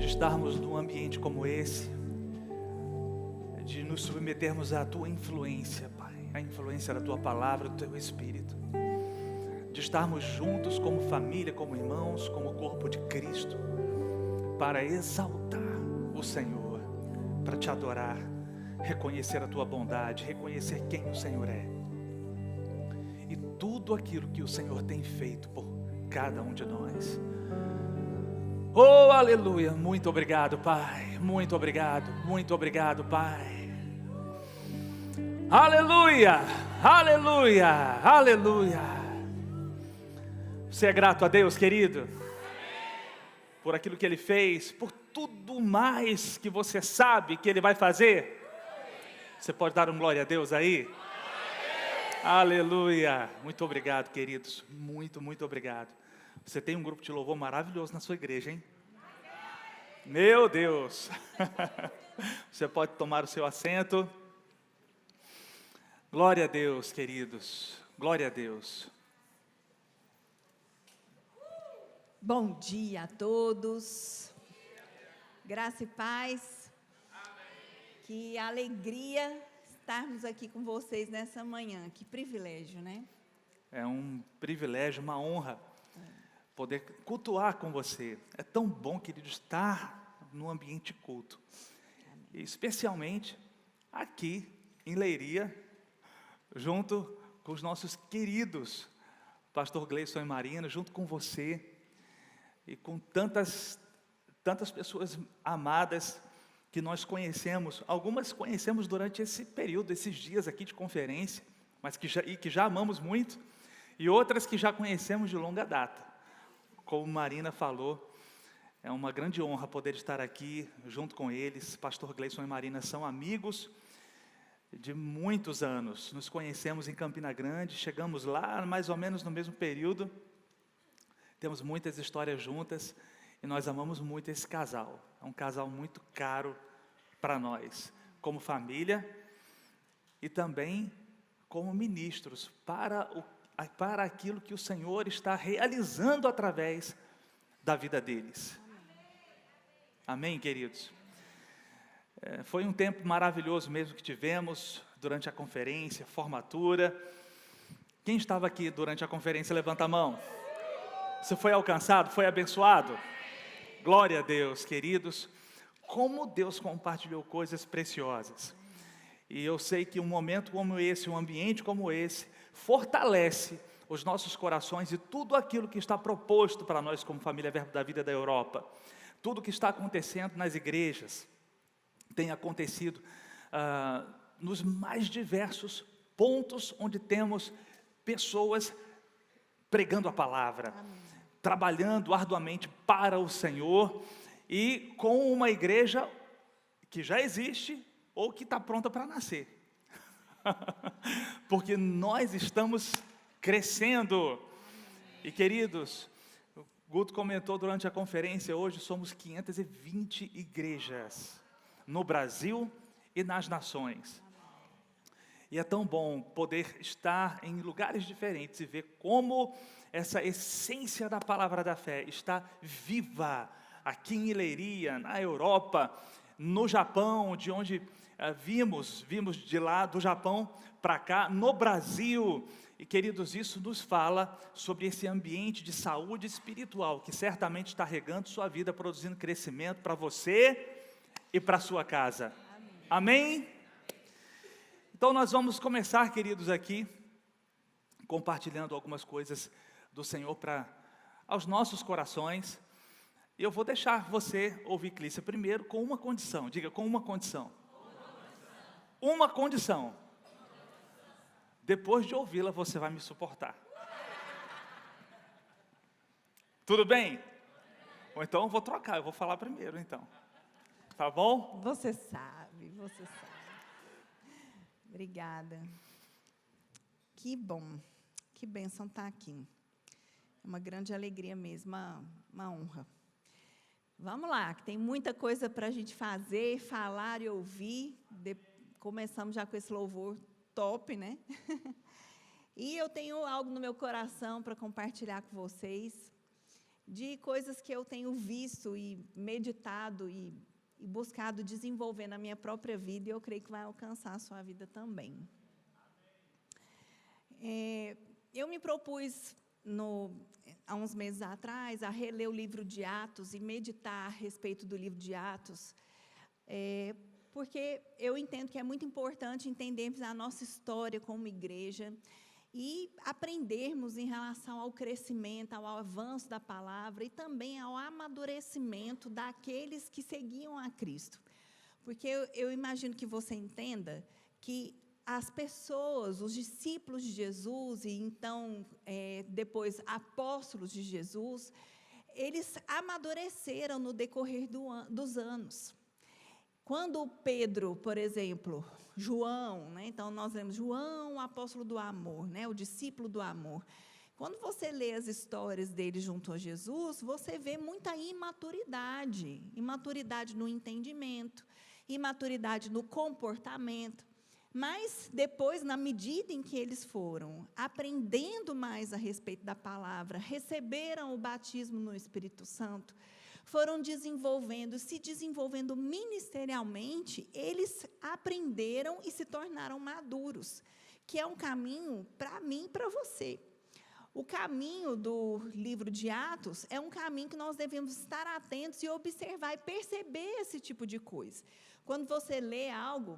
de estarmos num ambiente como esse, de nos submetermos à Tua influência, Pai, a influência da Tua palavra, do Teu Espírito, de estarmos juntos como família, como irmãos, como corpo de Cristo, para exaltar o Senhor, para Te adorar, reconhecer a Tua bondade, reconhecer quem o Senhor é, e tudo aquilo que o Senhor tem feito por cada um de nós. Oh, aleluia, muito obrigado, Pai, muito obrigado, Pai. Aleluia, aleluia, aleluia. Você é grato a Deus, querido? Por aquilo que Ele fez, por tudo mais que você sabe que Ele vai fazer? Você pode dar um glória a Deus aí? Aleluia, muito obrigado, queridos, muito obrigado. Você tem um grupo de louvor maravilhoso na sua igreja, hein? Meu Deus! Você pode tomar o seu assento. Glória a Deus, queridos. Glória a Deus. Bom dia a todos. Graça e paz. Que alegria estarmos aqui com vocês nessa manhã. Que privilégio, né? É um privilégio, uma honra poder cultuar com você. É tão bom, querido, estar no ambiente culto. E especialmente aqui em Leiria, junto com os nossos queridos pastor Gleison e Marina, junto com você e com tantas pessoas amadas que nós conhecemos. Algumas conhecemos durante esse período, esses dias aqui de conferência, mas que já amamos muito, e outras que já conhecemos de longa data. Como Marina falou, é uma grande honra poder estar aqui junto com eles. Pastor Gleison e Marina são amigos de muitos anos. Nos conhecemos em Campina Grande, chegamos lá mais ou menos no mesmo período. Temos muitas histórias juntas e nós amamos muito esse casal. É um casal muito caro para nós, como família e também como ministros para aquilo que o Senhor está realizando através da vida deles. Amém, queridos? Foi um tempo maravilhoso mesmo que tivemos durante a conferência, formatura. Quem estava aqui durante a conferência, levanta a mão. Você foi alcançado, foi abençoado? Glória a Deus, queridos. Como Deus compartilhou coisas preciosas. E eu sei que um momento como esse, um ambiente como esse, fortalece os nossos corações e tudo aquilo que está proposto para nós como família Verbo da Vida da Europa. Tudo que está acontecendo nas igrejas tem acontecido nos mais diversos pontos onde temos pessoas pregando a palavra, trabalhando arduamente para o Senhor e com uma igreja que já existe ou que está pronta para nascer. Porque nós estamos crescendo. E queridos, o Guto comentou durante a conferência, hoje somos 520 igrejas no Brasil e nas nações. E é tão bom poder estar em lugares diferentes e ver como essa essência da palavra da fé está viva aqui em Leiria, na Europa, no Japão, de onde vimos de lá do Japão para cá, no Brasil. E queridos, isso nos fala sobre esse ambiente de saúde espiritual, que certamente está regando sua vida, produzindo crescimento para você e para a sua casa. Amém? Então nós vamos começar, queridos, aqui, compartilhando algumas coisas do Senhor para aos nossos corações. E eu vou deixar você ouvir Clícia primeiro com uma condição. Diga, com uma condição. Uma condição. Depois de ouvi-la, você vai me suportar. Tudo bem? Ou então eu vou trocar, eu vou falar primeiro, então. Tá bom? Você sabe. Obrigada. Que bom, que bênção estar aqui. É uma grande alegria mesmo, uma honra. Vamos lá, que tem muita coisa para a gente fazer, falar e ouvir. Começamos já com esse louvor top, né? E eu tenho algo no meu coração para compartilhar com vocês. de coisas que eu tenho visto e meditado e buscado desenvolver na minha própria vida, e eu creio que vai alcançar a sua vida também. Eu me propus, há uns meses atrás, a reler o livro de Atos e meditar a respeito do livro de Atos, porque eu entendo que é muito importante entendermos a nossa história como igreja e aprendermos em relação ao crescimento, ao avanço da palavra e também ao amadurecimento daqueles que seguiam a Cristo. Porque eu imagino que você entenda que as pessoas, os discípulos de Jesus e então depois apóstolos de Jesus, eles amadureceram no decorrer dos anos. Quando Pedro, por exemplo, João, então nós lemos João, o apóstolo do amor, o discípulo do amor. Quando você lê as histórias dele junto a Jesus, você vê muita imaturidade no entendimento, imaturidade no comportamento. Mas depois, na medida em que eles foram aprendendo mais a respeito da palavra, receberam o batismo no Espírito Santo, foram se desenvolvendo ministerialmente, eles aprenderam e se tornaram maduros, que é um caminho para mim e para você. O caminho do livro de Atos é um caminho que nós devemos estar atentos e observar e perceber esse tipo de coisa. Quando você lê algo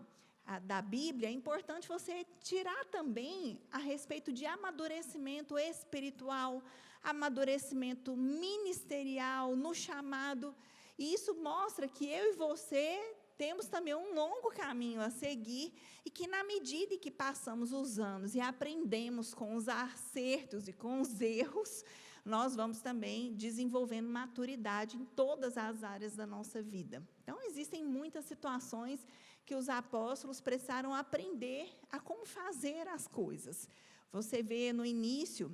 da Bíblia, é importante você tirar também a respeito de amadurecimento espiritual, amadurecimento ministerial, no chamado, e isso mostra que eu e você temos também um longo caminho a seguir, e que na medida em que passamos os anos e aprendemos com os acertos e com os erros, nós vamos também desenvolvendo maturidade em todas as áreas da nossa vida. Então, existem muitas situações que os apóstolos precisaram aprender a como fazer as coisas. Você vê no início,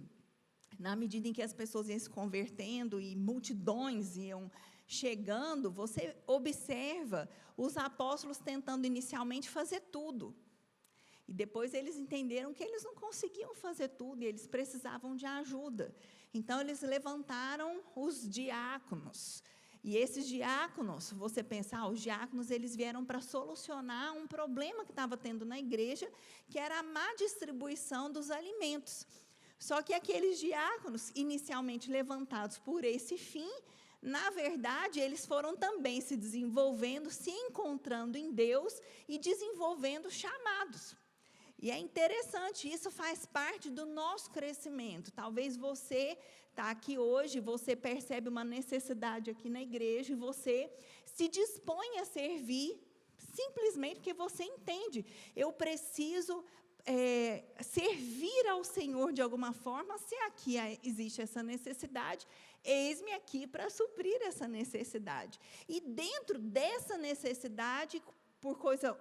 na medida em que as pessoas iam se convertendo e multidões iam chegando, você observa os apóstolos tentando inicialmente fazer tudo. E depois eles entenderam que eles não conseguiam fazer tudo e eles precisavam de ajuda. Então, eles levantaram os diáconos. E esses diáconos, você pensa, os diáconos eles vieram para solucionar um problema que estava tendo na igreja, que era a má distribuição dos alimentos. Só que aqueles diáconos, inicialmente levantados por esse fim, na verdade, eles foram também se desenvolvendo, se encontrando em Deus e desenvolvendo chamados. E é interessante, isso faz parte do nosso crescimento. Talvez você está aqui hoje, você percebe uma necessidade aqui na igreja e você se dispõe a servir simplesmente porque você entende. Eu preciso servir ao Senhor de alguma forma, se aqui existe essa necessidade, eis-me aqui para suprir essa necessidade. E dentro dessa necessidade,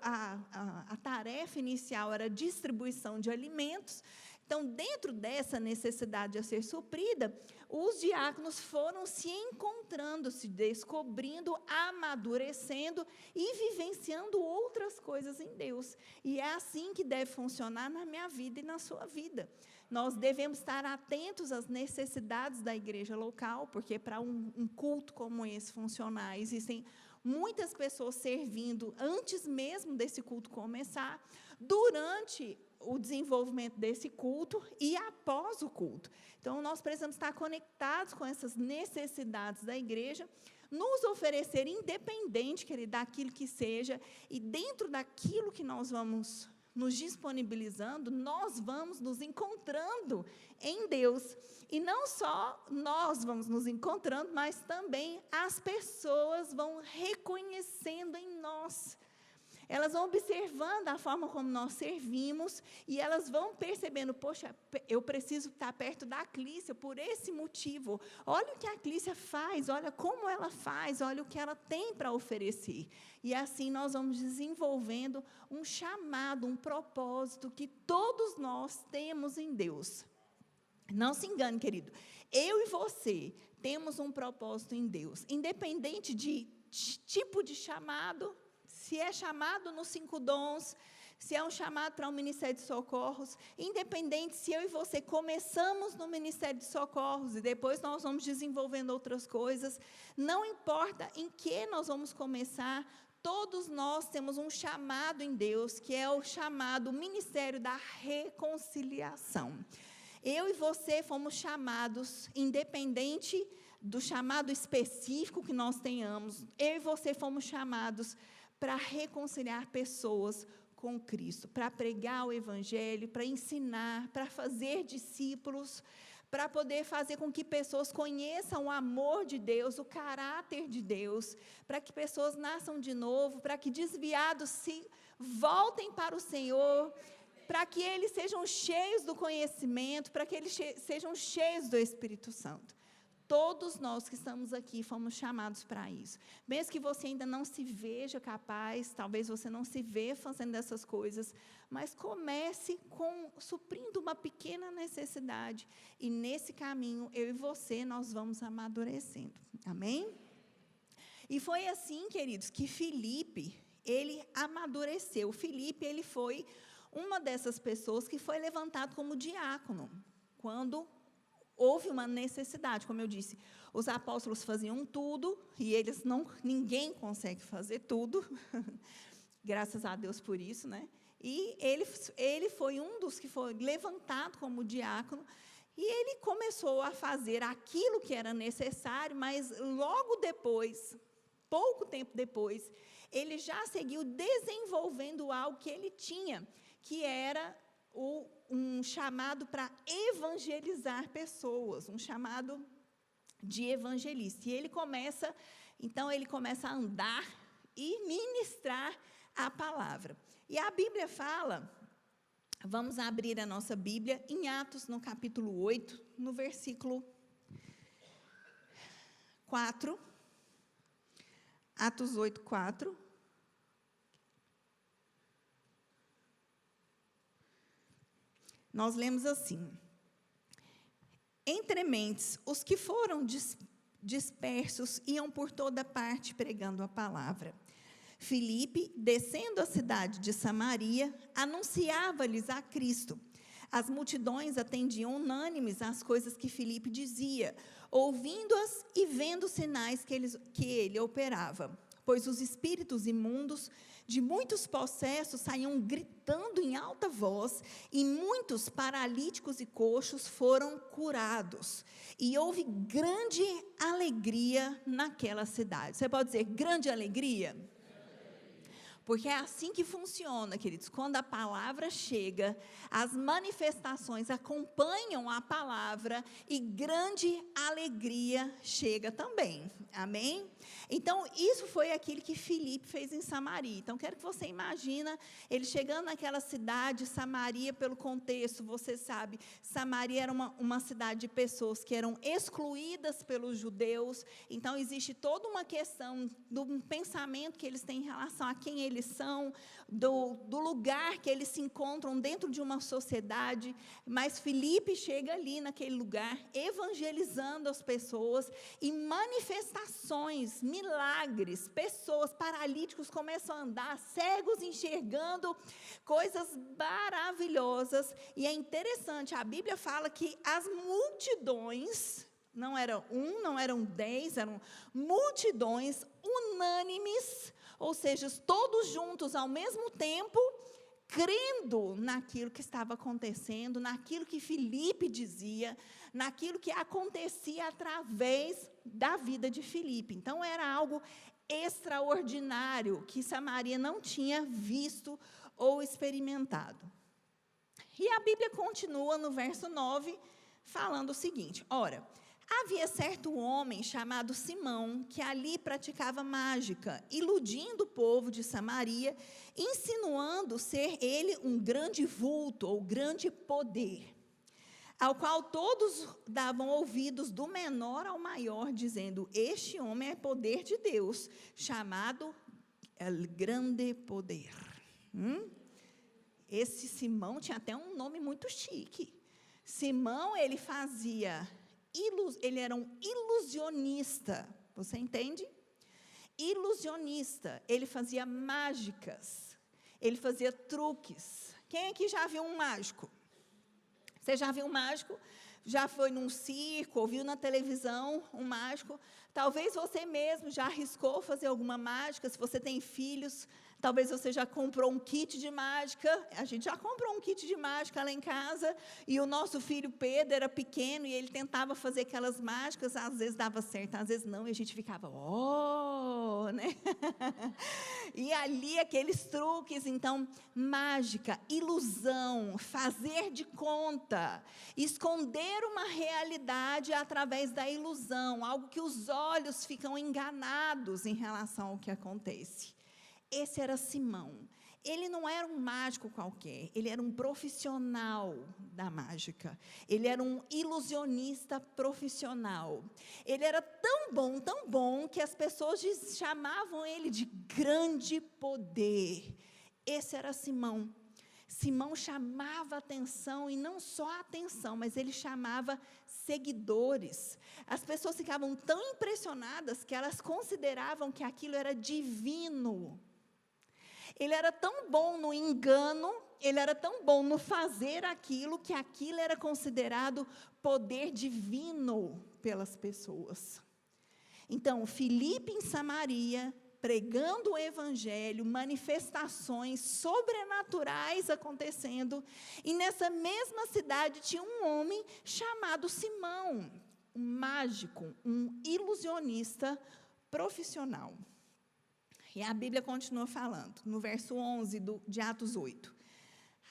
a tarefa inicial era a distribuição de alimentos. Então, dentro dessa necessidade a ser suprida, os diáconos foram se encontrando, se descobrindo, amadurecendo e vivenciando outras coisas em Deus. E é assim que deve funcionar na minha vida e na sua vida. Nós devemos estar atentos às necessidades da igreja local, porque para um culto como esse funcionar, existem muitas pessoas servindo antes mesmo desse culto começar, durante o desenvolvimento desse culto e após o culto. Então, nós precisamos estar conectados com essas necessidades da igreja, nos oferecer independente, querido, daquilo que seja, e dentro daquilo que nós vamos nos disponibilizando, nós vamos nos encontrando em Deus. E não só nós vamos nos encontrando, mas também as pessoas vão reconhecendo em nós. Elas vão observando a forma como nós servimos e elas vão percebendo, poxa, eu preciso estar perto da Clícia por esse motivo. Olha o que a Clícia faz, olha como ela faz, olha o que ela tem para oferecer. E assim nós vamos desenvolvendo um chamado, um propósito que todos nós temos em Deus. Não se engane, querido. Eu e você temos um propósito em Deus, independente de tipo de chamado. Se é chamado nos 5 dons, se é um chamado para um ministério de socorros, independente se eu e você começamos no ministério de socorros e depois nós vamos desenvolvendo outras coisas, não importa em que nós vamos começar, todos nós temos um chamado em Deus, que é o chamado ministério da reconciliação. Eu e você fomos chamados, independente do chamado específico que nós tenhamos, eu e você fomos chamados para reconciliar pessoas com Cristo, para pregar o Evangelho, para ensinar, para fazer discípulos, para poder fazer com que pessoas conheçam o amor de Deus, o caráter de Deus, para que pessoas nasçam de novo, para que desviados se voltem para o Senhor, para que eles sejam cheios do conhecimento, para que eles sejam cheios do Espírito Santo. Todos nós que estamos aqui fomos chamados para isso. Mesmo que você ainda não se veja capaz, talvez você não se veja fazendo essas coisas, mas comece suprindo uma pequena necessidade. E nesse caminho, eu e você, nós vamos amadurecendo. Amém? E foi assim, queridos, que Filipe, ele amadureceu. Filipe, ele foi uma dessas pessoas que foi levantado como diácono, quando houve uma necessidade. Como eu disse, os apóstolos faziam tudo, e ninguém consegue fazer tudo, graças a Deus por isso, né? E ele foi um dos que foi levantado como diácono, e ele começou a fazer aquilo que era necessário, mas logo depois, pouco tempo depois, ele já seguiu desenvolvendo algo que ele tinha, que era um chamado para evangelizar pessoas, um chamado de evangelista. E ele começa a andar e ministrar a palavra. E a Bíblia fala, vamos abrir a nossa Bíblia em Atos, no capítulo 8, no versículo 4. Atos 8, 4. Nós lemos assim: entre mentes, os que foram dispersos iam por toda parte pregando a palavra. Filipe, descendo a cidade de Samaria, anunciava-lhes a Cristo. As multidões atendiam unânimes às coisas que Filipe dizia, ouvindo-as e vendo os sinais que ele operava. Pois os espíritos imundos de muitos possessos saíam gritando em alta voz, e muitos paralíticos e coxos foram curados. E houve grande alegria naquela cidade. Você pode dizer, grande alegria? Porque é assim que funciona, queridos. Quando a palavra chega, as manifestações acompanham a palavra e grande alegria chega também. Amém? Então, isso foi aquilo que Filipe fez em Samaria. Então, quero que você imagine ele chegando naquela cidade, Samaria, pelo contexto, você sabe, Samaria era uma cidade de pessoas que eram excluídas pelos judeus. Então, existe toda uma questão do pensamento que eles têm em relação a quem eles são, do lugar que eles se encontram dentro de uma sociedade. Mas Filipe chega ali naquele lugar, evangelizando as pessoas, e manifestações, milagres, pessoas, paralíticos começam a andar, cegos enxergando, coisas maravilhosas. E é interessante, a Bíblia fala que as multidões, não eram não eram 10, eram multidões unânimes, ou seja, todos juntos ao mesmo tempo, crendo naquilo que estava acontecendo, naquilo que Filipe dizia, naquilo que acontecia através da vida de Filipe. Então, era algo extraordinário que Samaria não tinha visto ou experimentado. E a Bíblia continua no verso 9, falando o seguinte: ora, havia certo homem chamado Simão, que ali praticava mágica, iludindo o povo de Samaria, insinuando ser ele um grande vulto ou grande poder, ao qual todos davam ouvidos, do menor ao maior, dizendo: este homem é poder de Deus, chamado El Grande Poder. Esse Simão tinha até um nome muito chique. Simão, ele era um ilusionista, você entende? Ilusionista, ele fazia mágicas, ele fazia truques. Quem aqui já viu um mágico? Você já viu um mágico? Já foi num circo, ouviu na televisão um mágico? Talvez você mesmo já arriscou fazer alguma mágica, se você tem filhos, talvez você já comprou um kit de mágica. A gente já comprou um kit de mágica lá em casa, e o nosso filho Pedro era pequeno, e ele tentava fazer aquelas mágicas, às vezes dava certo, às vezes não, e a gente ficava, né? E ali aqueles truques, então, mágica, ilusão, fazer de conta, esconder uma realidade através da ilusão, algo que os olhos ficam enganados em relação ao que acontece. Esse era Simão. Ele não era um mágico qualquer, ele era um profissional da mágica. Ele era um ilusionista profissional. Ele era tão bom, que as pessoas chamavam ele de grande poder. Esse era Simão. Simão chamava atenção, e não só atenção, mas ele chamava seguidores. As pessoas ficavam tão impressionadas que elas consideravam que aquilo era divino. Ele era tão bom no engano, ele era tão bom no fazer aquilo, que aquilo era considerado poder divino pelas pessoas. Então, Filipe em Samaria, pregando o evangelho, manifestações sobrenaturais acontecendo, e nessa mesma cidade tinha um homem chamado Simão, um mágico, um ilusionista profissional. E a Bíblia continua falando, no verso 11 de Atos 8.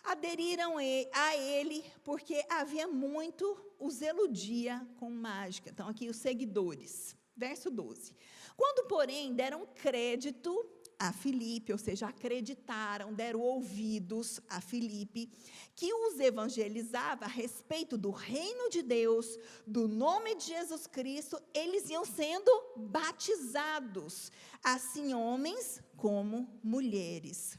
Aderiram a ele, porque havia muito os eludia com mágica. Então, aqui os seguidores. Verso 12. Quando, porém, deram crédito a Filipe, ou seja, acreditaram, deram ouvidos a Filipe, que os evangelizava a respeito do reino de Deus, do nome de Jesus Cristo, eles iam sendo batizados, assim homens como mulheres.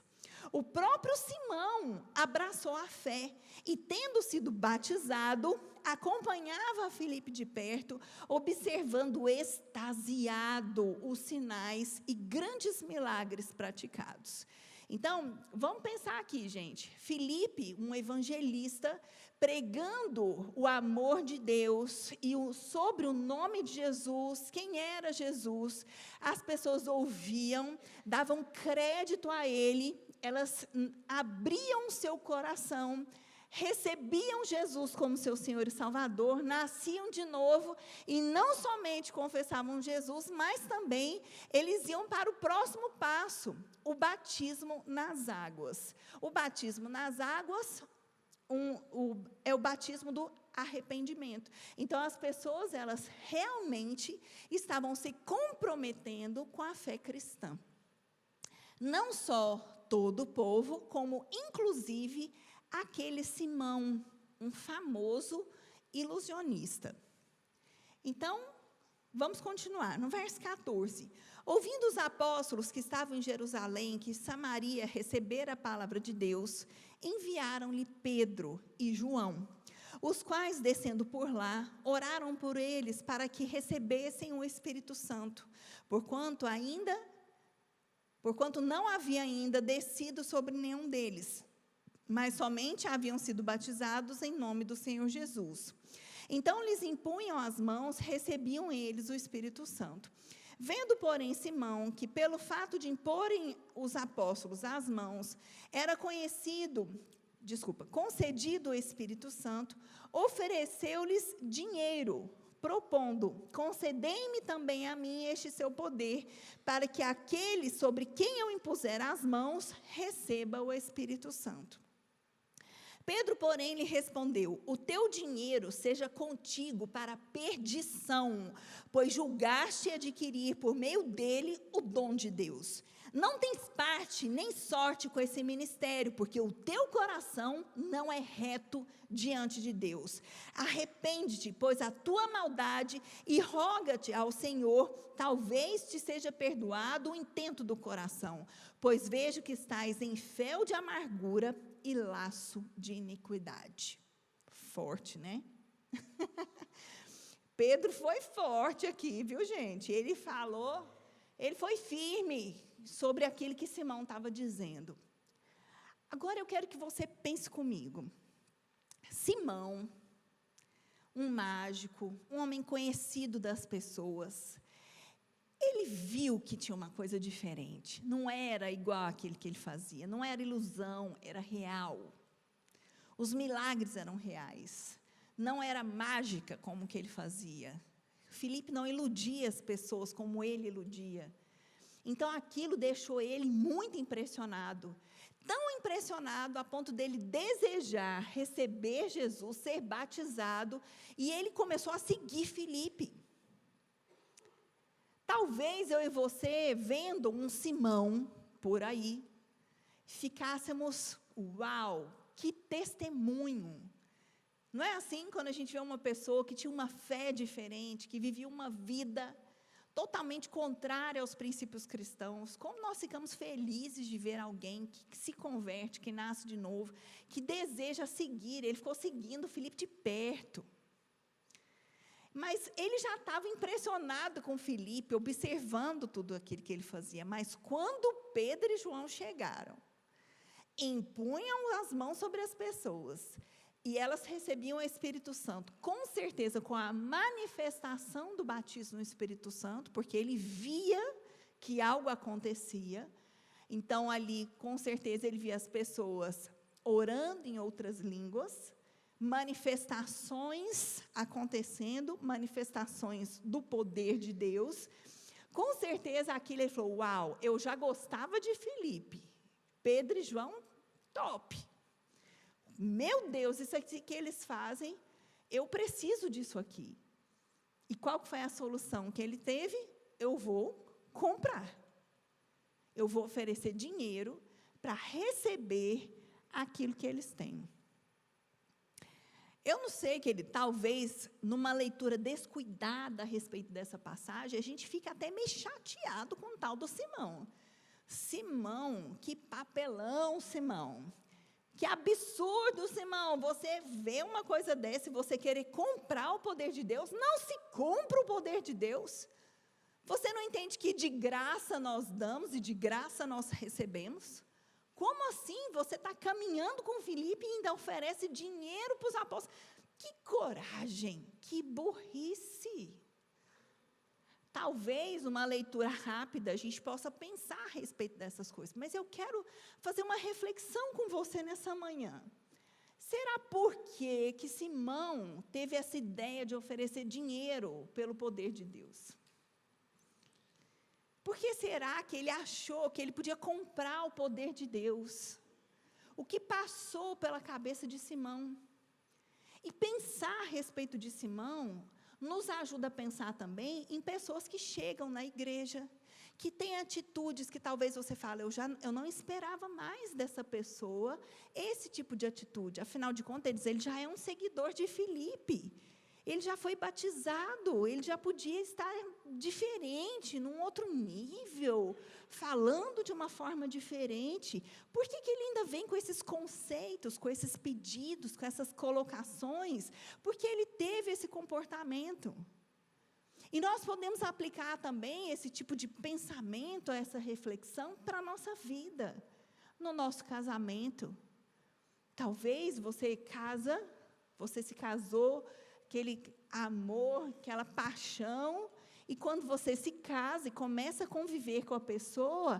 O próprio Simão abraçou a fé e, tendo sido batizado, acompanhava a Filipe de perto, observando extasiado os sinais e grandes milagres praticados. Então, vamos pensar aqui, gente. Filipe, um evangelista, pregando o amor de Deus e sobre o nome de Jesus, quem era Jesus, as pessoas ouviam, davam crédito a ele, elas abriam seu coração, recebiam Jesus como seu Senhor e Salvador, nasciam de novo, e não somente confessavam Jesus, mas também eles iam para o próximo passo, o batismo nas águas. O batismo nas águas é o batismo do arrependimento. Então, as pessoas, elas realmente estavam se comprometendo com a fé cristã. Não só todo o povo, como inclusive aquele Simão, um famoso ilusionista. Então, vamos continuar. No verso 14. Ouvindo os apóstolos que estavam em Jerusalém, que Samaria recebera a palavra de Deus, enviaram-lhe Pedro e João, os quais, descendo por lá, oraram por eles para que recebessem o Espírito Santo, porquanto não havia ainda descido sobre nenhum deles, mas somente haviam sido batizados em nome do Senhor Jesus. Então, lhes impunham as mãos, recebiam eles o Espírito Santo. Vendo, porém, Simão, que pelo fato de imporem os apóstolos as mãos, era concedido o Espírito Santo, ofereceu-lhes dinheiro, propondo: concedei-me também a mim este seu poder, para que aquele sobre quem eu impuser as mãos receba o Espírito Santo. Pedro, porém, lhe respondeu: o teu dinheiro seja contigo para perdição, pois julgaste adquirir por meio dele o dom de Deus. Não tens parte nem sorte com esse ministério, porque o teu coração não é reto diante de Deus. Arrepende-te, pois, a tua maldade, e roga-te ao Senhor, talvez te seja perdoado o intento do coração, pois vejo que estás em fel de amargura e laço de iniquidade. Forte, né? Pedro foi forte aqui, viu, gente? Ele falou, ele foi firme sobre aquilo que Simão estava dizendo. Agora eu quero que você pense comigo. Simão, um mágico, um homem conhecido das pessoas, ele viu que tinha uma coisa diferente. Não era igual àquele que ele fazia, não era ilusão, era real. Os milagres eram reais. Não era mágica como que ele fazia. Filipe não iludia as pessoas como ele iludia. Então, aquilo deixou ele muito impressionado. Tão impressionado a ponto dele desejar receber Jesus, ser batizado, e ele começou a seguir Filipe. Talvez eu e você, vendo um Simão por aí, ficássemos, uau, que testemunho. Não é assim quando a gente vê uma pessoa que tinha uma fé diferente, que vivia uma vida totalmente contrária aos princípios cristãos, como nós ficamos felizes de ver alguém que se converte, que nasce de novo, que deseja seguir. Ele ficou seguindo Filipe de perto. Mas ele já estava impressionado com Filipe, observando tudo aquilo que ele fazia. Mas quando Pedro e João chegaram, impunham as mãos sobre as pessoas, e elas recebiam o Espírito Santo, com certeza com a manifestação do batismo no Espírito Santo, porque ele via que algo acontecia. Então, ali, com certeza, ele via as pessoas orando em outras línguas, manifestações acontecendo, manifestações do poder de Deus. Com certeza, aquilo ele falou, uau, eu já gostava de Filipe, Pedro e João, top. Meu Deus, isso aqui que eles fazem, eu preciso disso aqui. E qual foi a solução que ele teve? Eu vou comprar. Eu vou oferecer dinheiro para receber aquilo que eles têm. Eu não sei, querido, talvez numa leitura descuidada a respeito dessa passagem, a gente fica até meio chateado com o tal do Simão. Simão, que papelão, Simão. Que absurdo, Simão, você vê uma coisa dessa e você querer comprar o poder de Deus. Não se compra o poder de Deus. Você não entende que de graça nós damos e de graça nós recebemos? Como assim? Você está caminhando com Filipe e ainda oferece dinheiro para os apóstolos. Que coragem, que burrice. Talvez, uma leitura rápida, a gente possa pensar a respeito dessas coisas. Mas eu quero fazer uma reflexão com você nessa manhã. Será por que Simão teve essa ideia de oferecer dinheiro pelo poder de Deus? Por que será que ele achou que ele podia comprar o poder de Deus? O que passou pela cabeça de Simão? E pensar a respeito de Simão nos ajuda a pensar também em pessoas que chegam na igreja, que têm atitudes que talvez você fale, eu não esperava mais dessa pessoa esse tipo de atitude. Afinal de contas, ele já é um seguidor de Filipe. Ele já foi batizado, ele já podia estar diferente, num outro nível, falando de uma forma diferente. Por que ele ainda vem com esses conceitos, com esses pedidos, com essas colocações? Porque ele teve esse comportamento. E nós podemos aplicar também esse tipo de pensamento, essa reflexão para a nossa vida, no nosso casamento. Talvez você se casou, aquele amor, aquela paixão, e quando você se casa e começa a conviver com a pessoa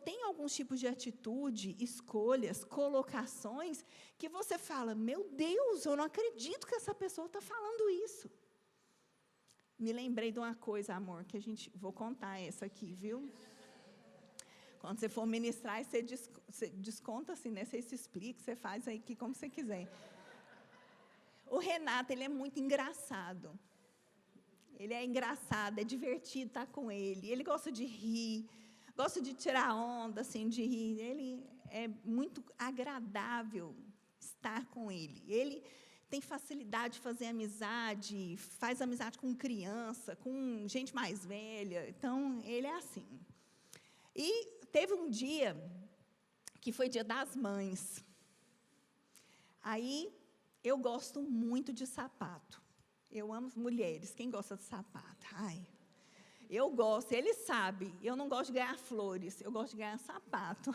tem alguns tipos de atitude, escolhas, colocações, que você fala, meu Deus, eu não acredito que essa pessoa está falando isso. Me lembrei de uma coisa, amor, que vou contar essa aqui, viu? Quando você for ministrar, você desconta assim, né? Você se explica, você faz aí como você quiser. O Renato, ele é muito engraçado. Ele é engraçado, é divertido estar com ele. Ele gosta de rir, gosta de tirar onda, assim, de rir. Ele é muito agradável estar com ele. Ele tem facilidade de fazer amizade, faz amizade com criança, com gente mais velha. Então, ele é assim. E teve um dia que foi Dia das Mães. Aí, eu gosto muito de sapato. Eu amo mulheres. Quem gosta de sapato? Ai, eu gosto. Ele sabe. Eu não gosto de ganhar flores. Eu gosto de ganhar sapato.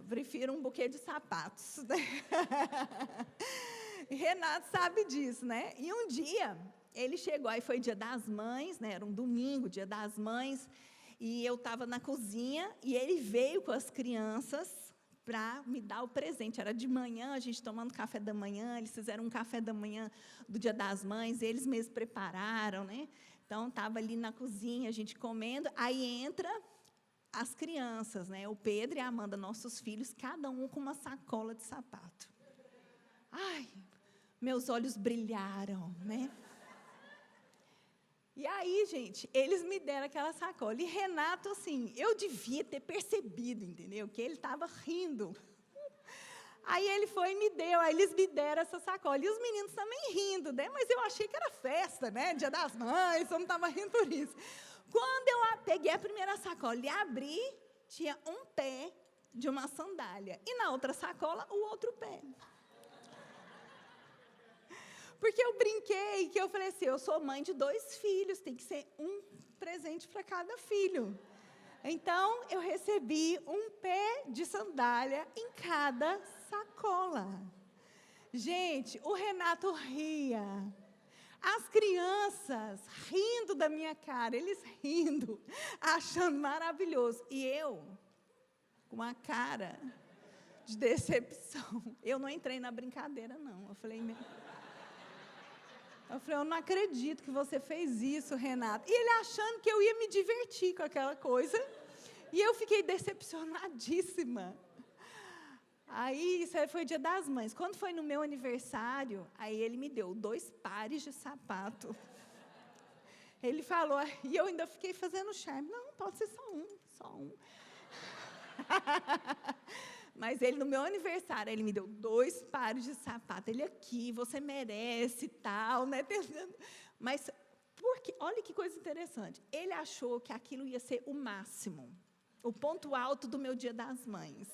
Prefiro um buquê de sapatos. Né? Renato sabe disso, né? E um dia, ele chegou, aí foi Dia das Mães, né? Era um domingo, Dia das Mães, e eu estava na cozinha, e ele veio com as crianças para me dar o presente. Era de manhã, a gente tomando café da manhã, eles fizeram um café da manhã do Dia das Mães, eles mesmos prepararam, né? Então, estava ali na cozinha, a gente comendo, aí entra as crianças, né? O Pedro e a Amanda, nossos filhos, cada um com uma sacola de sapato. Ai, meus olhos brilharam, né? E aí, gente, eles me deram aquela sacola. E Renato, assim, eu devia ter percebido, entendeu? Que ele estava rindo. Aí ele foi e me deu, aí eles me deram essa sacola. E os meninos também rindo, né? Mas eu achei que era festa, né? Dia das Mães, eu não estava rindo por isso. Quando eu peguei a primeira sacola e abri, tinha um pé de uma sandália. E na outra sacola, o outro pé. Porque eu brinquei, que eu falei assim, eu sou mãe de 2 filhos, tem que ser um presente para cada filho. Então, eu recebi um pé de sandália em cada sacola. Gente, o Renato ria. As crianças rindo da minha cara, eles rindo, achando maravilhoso. E eu, com uma cara de decepção, eu não entrei na brincadeira, não. Eu falei, eu não acredito que você fez isso, Renato. E ele achando que eu ia me divertir com aquela coisa. E eu fiquei decepcionadíssima. Aí, isso aí foi Dia das Mães. Quando foi no meu aniversário, aí ele me deu 2 pares de sapato. Ele falou, e eu ainda fiquei fazendo charme. Não, pode ser só um. Mas ele, no meu aniversário, ele me deu 2 pares de sapato. Ele aqui, você merece e tal, né? Mas, porque, olha que coisa interessante. Ele achou que aquilo ia ser o máximo, o ponto alto do meu Dia das Mães.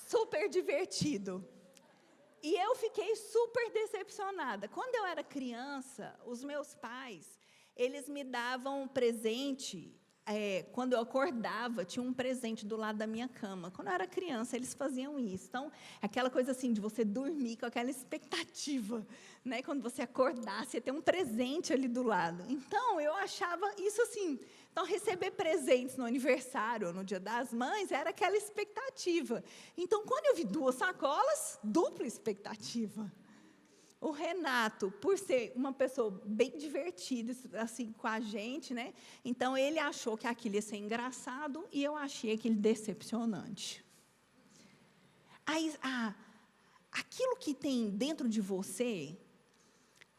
Super divertido. E eu fiquei super decepcionada. Quando eu era criança, os meus pais, eles me davam presente. Quando eu acordava, tinha um presente do lado da minha cama. Quando eu era criança, eles faziam isso. Então, aquela coisa assim, de você dormir com aquela expectativa, né? Quando você acordasse, ia ter um presente ali do lado. Então, eu achava isso assim. Então, receber presentes no aniversário ou no Dia das Mães era aquela expectativa. Então, quando eu vi 2 sacolas, dupla expectativa. O Renato, por ser uma pessoa bem divertida, assim, com a gente, né? Então, ele achou que aquilo ia ser engraçado e eu achei aquilo decepcionante. Aí, aquilo que tem dentro de você,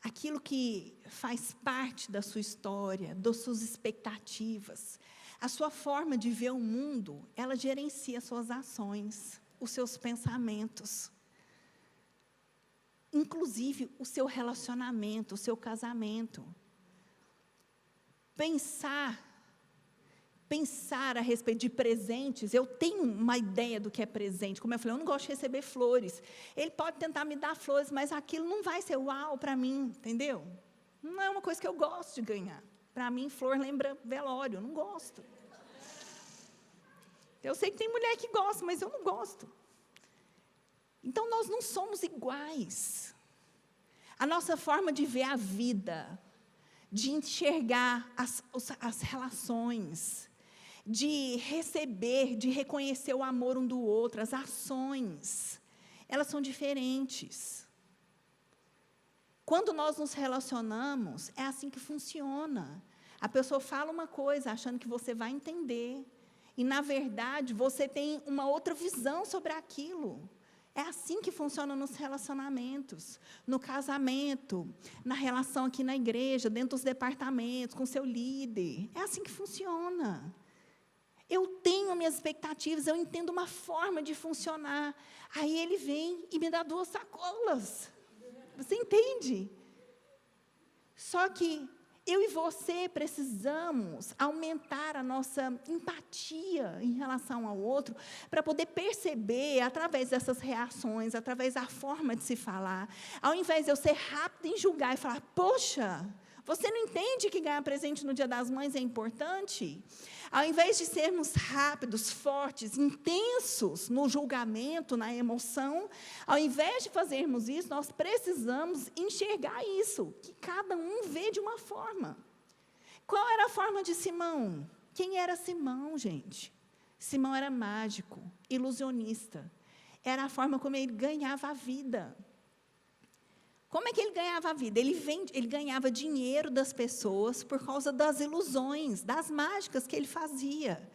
aquilo que faz parte da sua história, das suas expectativas, a sua forma de ver o mundo, ela gerencia suas ações, os seus pensamentos. Inclusive, o seu relacionamento, o seu casamento. Pensar a respeito de presentes, eu tenho uma ideia do que é presente. Como eu falei, eu não gosto de receber flores. Ele pode tentar me dar flores, mas aquilo não vai ser uau para mim, entendeu? Não é uma coisa que eu gosto de ganhar. Para mim, flor lembra velório, eu não gosto. Eu sei que tem mulher que gosta, mas eu não gosto. Então, nós não somos iguais. A nossa forma de ver a vida, de enxergar as relações, de receber, de reconhecer o amor um do outro, as ações, elas são diferentes. Quando nós nos relacionamos, é assim que funciona. A pessoa fala uma coisa achando que você vai entender. E, na verdade, você tem uma outra visão sobre aquilo. É assim que funciona nos relacionamentos, no casamento, na relação aqui na igreja, dentro dos departamentos, com o seu líder. É assim que funciona. Eu tenho minhas expectativas, eu entendo uma forma de funcionar. Aí ele vem e me dá 2 sacolas. Você entende? Só que eu e você precisamos aumentar a nossa empatia em relação ao outro para poder perceber, através dessas reações, através da forma de se falar, ao invés de eu ser rápida em julgar e falar, poxa, Você não entende que ganhar presente no Dia das Mães é importante? Ao invés de sermos rápidos, fortes, intensos no julgamento, na emoção, ao invés de fazermos isso, nós precisamos enxergar isso, que cada um vê de uma forma. Qual era a forma de Simão? Quem era Simão, gente? Simão era mágico, ilusionista. Era a forma como ele ganhava a vida. Como é que ele ganhava a vida? Ele ganhava dinheiro das pessoas por causa das ilusões, das mágicas que ele fazia.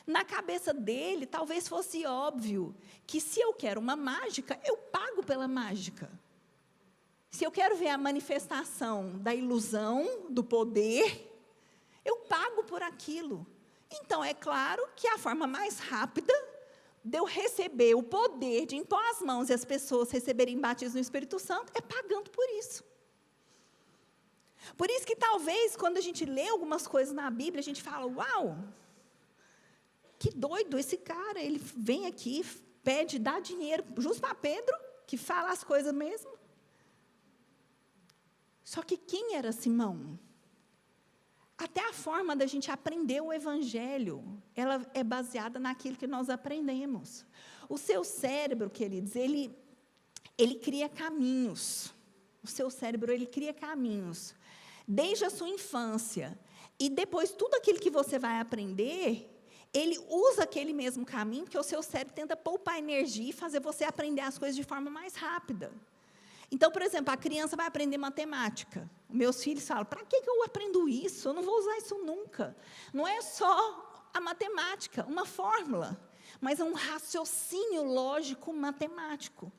Na cabeça dele, talvez fosse óbvio que se eu quero uma mágica, eu pago pela mágica. Se eu quero ver a manifestação da ilusão, do poder, eu pago por aquilo. Então, é claro que a forma mais rápida de eu receber o poder de impor as mãos e as pessoas receberem batismo no Espírito Santo é pagando por isso. Por isso que talvez, quando a gente lê algumas coisas na Bíblia, a gente fala, uau, que doido esse cara, ele vem aqui, pede, dá dinheiro, justo para Pedro, que fala as coisas mesmo. Só que quem era Simão? Até a forma da gente aprender o Evangelho, ela é baseada naquilo que nós aprendemos. O seu cérebro, queridos, ele cria caminhos. O seu cérebro, ele cria caminhos. Desde a sua infância. E depois, tudo aquilo que você vai aprender, ele usa aquele mesmo caminho, porque o seu cérebro tenta poupar energia e fazer você aprender as coisas de forma mais rápida. Então, por exemplo, a criança vai aprender matemática. Meus filhos falam, para que eu aprendo isso? Eu não vou usar isso nunca. Não é só a matemática, uma fórmula, mas é um raciocínio lógico matemático.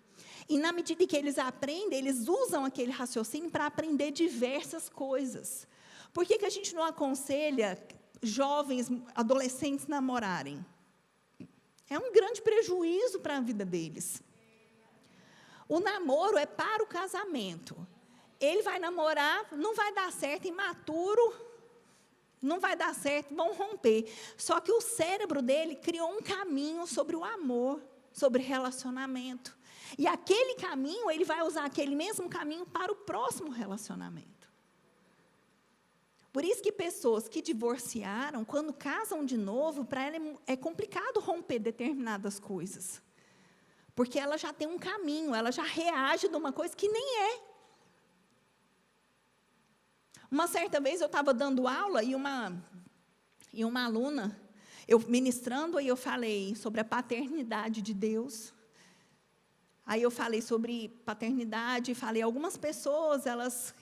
E na medida que eles aprendem, eles usam aquele raciocínio para aprender diversas coisas. Por que a gente não aconselha jovens, adolescentes namorarem? É um grande prejuízo para a vida deles. O namoro é para o casamento. Ele vai namorar, não vai dar certo, imaturo, não vai dar certo, vão romper. Só que o cérebro dele criou um caminho sobre o amor, sobre relacionamento. E aquele caminho, ele vai usar aquele mesmo caminho para o próximo relacionamento. Por isso que pessoas que divorciaram, quando casam de novo, para ela é complicado romper determinadas coisas. Porque ela já tem um caminho, ela já reage de uma coisa que nem é. Uma certa vez eu estava dando aula e uma aluna, eu ministrando, aí eu falei sobre a paternidade de Deus. Aí eu falei sobre paternidade, falei, algumas pessoas, elas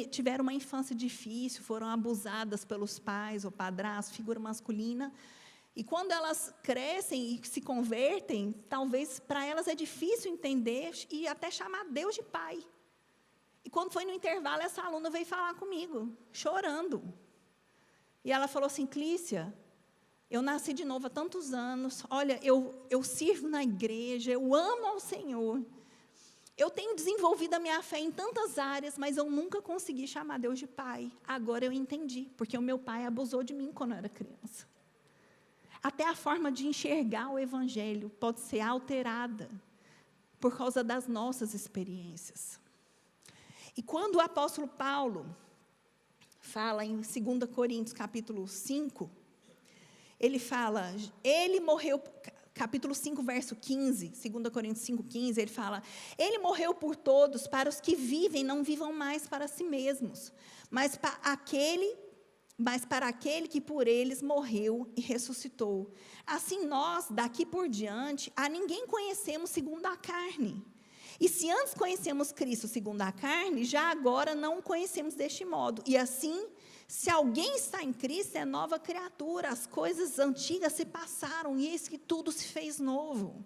tiveram uma infância difícil, foram abusadas pelos pais ou padrasto, figura masculina. E quando elas crescem e se convertem, talvez para elas é difícil entender e até chamar Deus de pai. E quando foi no intervalo, essa aluna veio falar comigo, chorando. E ela falou assim, Clícia, eu nasci de novo há tantos anos, olha, eu sirvo na igreja, eu amo ao Senhor. Eu tenho desenvolvido a minha fé em tantas áreas, mas eu nunca consegui chamar Deus de pai. Agora eu entendi, porque o meu pai abusou de mim quando eu era criança. Até a forma de enxergar o Evangelho pode ser alterada por causa das nossas experiências. E quando o apóstolo Paulo fala em 2 Coríntios, capítulo 5, ele fala, ele morreu, capítulo 5, verso 15, 2 Coríntios 5, 15, ele fala, ele morreu por todos, para os que vivem, não vivam mais para si mesmos, mas para aquele que por eles morreu e ressuscitou. Assim nós, daqui por diante, a ninguém conhecemos segundo a carne. E se antes conhecemos Cristo segundo a carne, já agora não o conhecemos deste modo. E assim, se alguém está em Cristo, é nova criatura. As coisas antigas se passaram e eis que tudo se fez novo.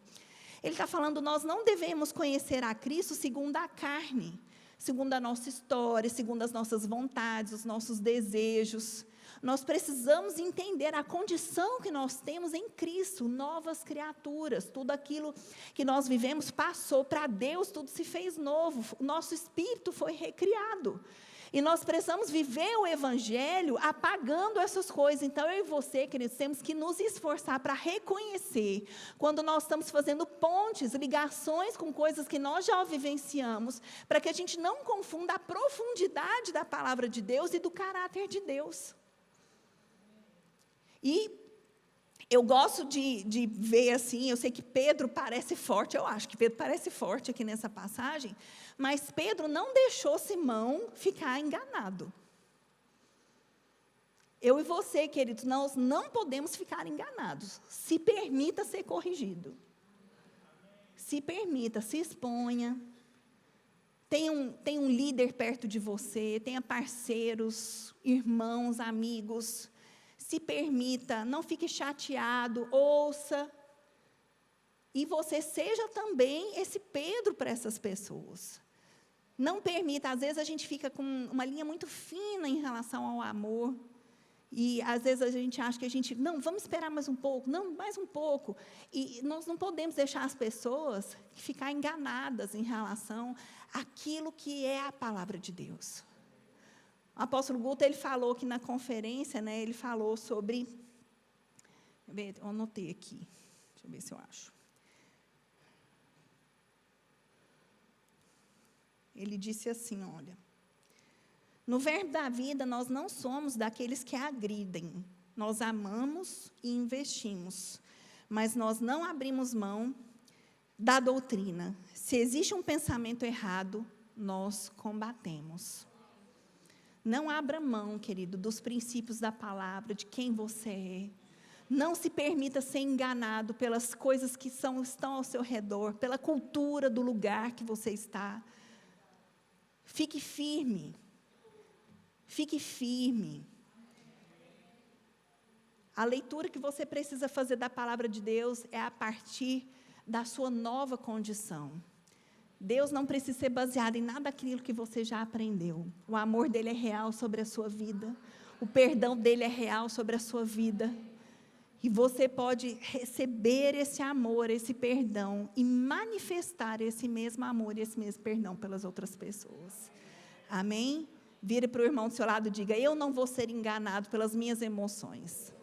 Ele está falando, nós não devemos conhecer a Cristo segundo a carne, segundo a nossa história, segundo as nossas vontades, os nossos desejos. Nós precisamos entender a condição que nós temos em Cristo, novas criaturas. Tudo aquilo que nós vivemos passou para Deus, tudo se fez novo. O nosso espírito foi recriado. E nós precisamos viver o Evangelho apagando essas coisas. Então, eu e você, queridos, temos que nos esforçar para reconhecer quando nós estamos fazendo pontes, ligações com coisas que nós já vivenciamos, para que a gente não confunda a profundidade da palavra de Deus e do caráter de Deus. E eu gosto de ver assim, eu sei que Pedro parece forte, eu acho que Pedro parece forte aqui nessa passagem, mas Pedro não deixou Simão ficar enganado. Eu e você, queridos, nós não podemos ficar enganados. Se permita ser corrigido. Se permita, se exponha. Tenha um líder perto de você, tenha parceiros, irmãos, amigos. Se permita, não fique chateado, ouça. E você seja também esse Pedro para essas pessoas. Não permita, às vezes a gente fica com uma linha muito fina em relação ao amor. E às vezes a gente acha que não, vamos esperar mais um pouco, não, mais um pouco. E nós não podemos deixar as pessoas ficar enganadas em relação àquilo que é a palavra de Deus. O apóstolo Guto, ele falou que na conferência, né, ele falou sobre... Eu anotei aqui, deixa eu ver se eu acho. Ele disse assim, olha... No verbo da vida, nós não somos daqueles que agridem. Nós amamos e investimos, mas nós não abrimos mão da doutrina. Se existe um pensamento errado, nós combatemos. Não abra mão, querido, dos princípios da palavra, de quem você é. Não se permita ser enganado pelas coisas que estão ao seu redor, pela cultura do lugar que você está. Fique firme. Fique firme. A leitura que você precisa fazer da palavra de Deus é a partir da sua nova condição. Deus não precisa ser baseado em nada daquilo que você já aprendeu. O amor dele é real sobre a sua vida. O perdão dele é real sobre a sua vida. E você pode receber esse amor, esse perdão e manifestar esse mesmo amor e esse mesmo perdão pelas outras pessoas. Amém? Vire para o irmão do seu lado e diga, eu não vou ser enganado pelas minhas emoções.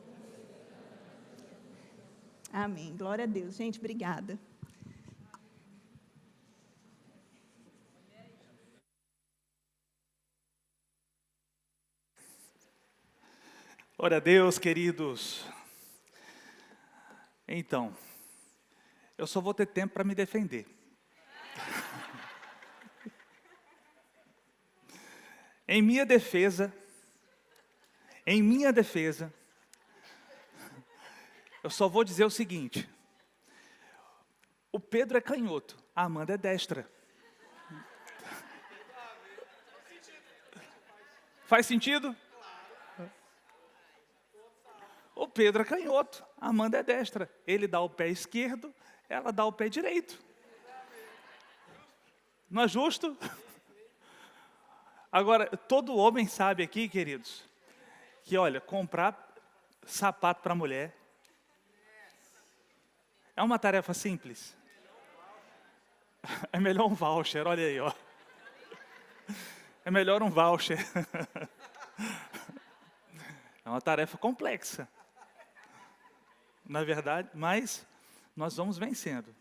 Amém. Glória a Deus. Gente, obrigada. Glória a Deus, queridos. Então, eu só vou ter tempo para me defender. Em minha defesa, eu só vou dizer o seguinte: o Pedro é canhoto, a Amanda é destra. Faz sentido? O Pedro é canhoto, a Amanda é destra. Ele dá o pé esquerdo, ela dá o pé direito. Não é justo? Agora, todo homem sabe aqui, queridos, que, olha, comprar sapato para mulher é uma tarefa simples. É melhor um voucher, olha aí, ó. É melhor um voucher. É uma tarefa complexa. Na verdade, mas nós vamos vencendo.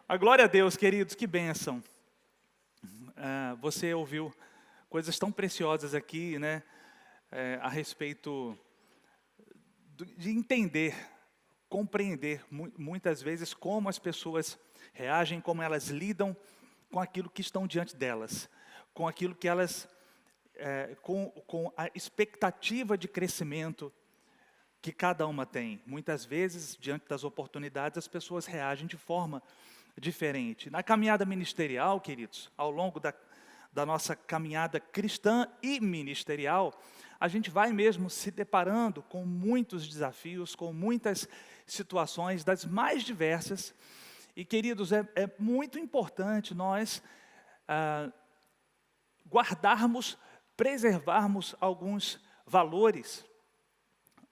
A glória a Deus, queridos, que bênção. Você ouviu coisas tão preciosas aqui, né, a respeito de entender, compreender muitas vezes como as pessoas reagem, como elas lidam com aquilo que estão diante delas, com aquilo que elas, com a expectativa de crescimento que cada uma tem. Muitas vezes, diante das oportunidades, as pessoas reagem de forma diferente. Na caminhada ministerial, queridos, ao longo da nossa caminhada cristã e ministerial, a gente vai mesmo se deparando com muitos desafios, com muitas situações das mais diversas. E, queridos, é muito importante nós guardarmos, preservarmos alguns valores,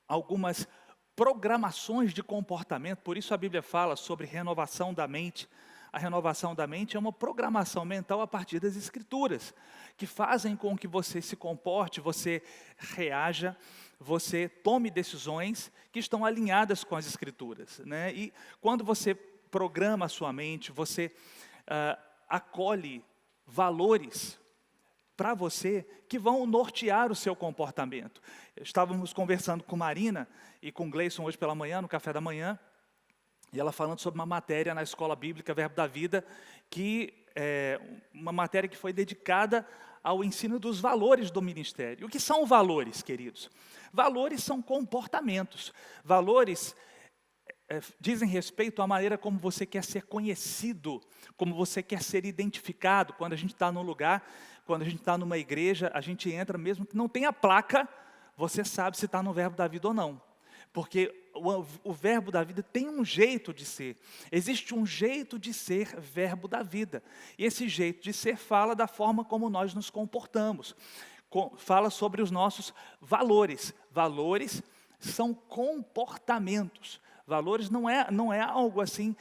algumas programações de comportamento. Por isso a Bíblia fala sobre renovação da mente. a renovação da mente é uma programação mental a partir das Escrituras, que fazem com que você se comporte, você reaja, você tome decisões que estão alinhadas com as Escrituras, né? E quando você programa a sua mente, você acolhe valores para você que vão nortear o seu comportamento. Estávamos conversando com Marina e com Gleison hoje pela manhã, no café da manhã, e ela falando sobre uma matéria na Escola Bíblica Verbo da Vida, que é uma matéria que foi dedicada ao ensino dos valores do ministério. O que são valores, queridos? Valores são comportamentos. Valores dizem respeito à maneira como você quer ser conhecido, como você quer ser identificado. Quando a gente está num lugar, quando a gente está numa igreja, a gente entra, mesmo que não tenha placa, você sabe se está no Verbo da Vida ou não. Porque o Verbo da Vida tem um jeito de ser. Existe um jeito de ser Verbo da Vida. E esse jeito de ser fala da forma como nós nos comportamos. Fala sobre os nossos valores. Valores são comportamentos. Valores não é algo assim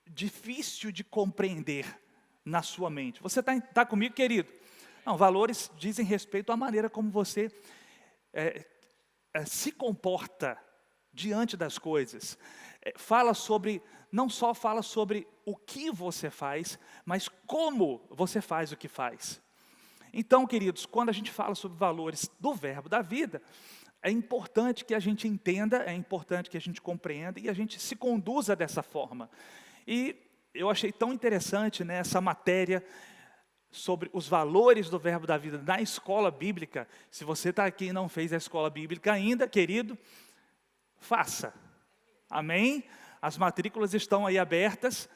difícil de compreender na sua mente. Você está comigo, querido? Não, valores dizem respeito à maneira como você se comporta diante das coisas. Não só fala sobre o que você faz, mas como você faz o que faz. Então, queridos, quando a gente fala sobre valores do Verbo da Vida, é importante que a gente entenda, é importante que a gente compreenda e a gente se conduza dessa forma. E eu achei tão interessante, né, essa matéria sobre os valores do Verbo da Vida na escola bíblica. Se você está aqui e não fez a escola bíblica ainda, querido, faça. Amém? As matrículas estão aí abertas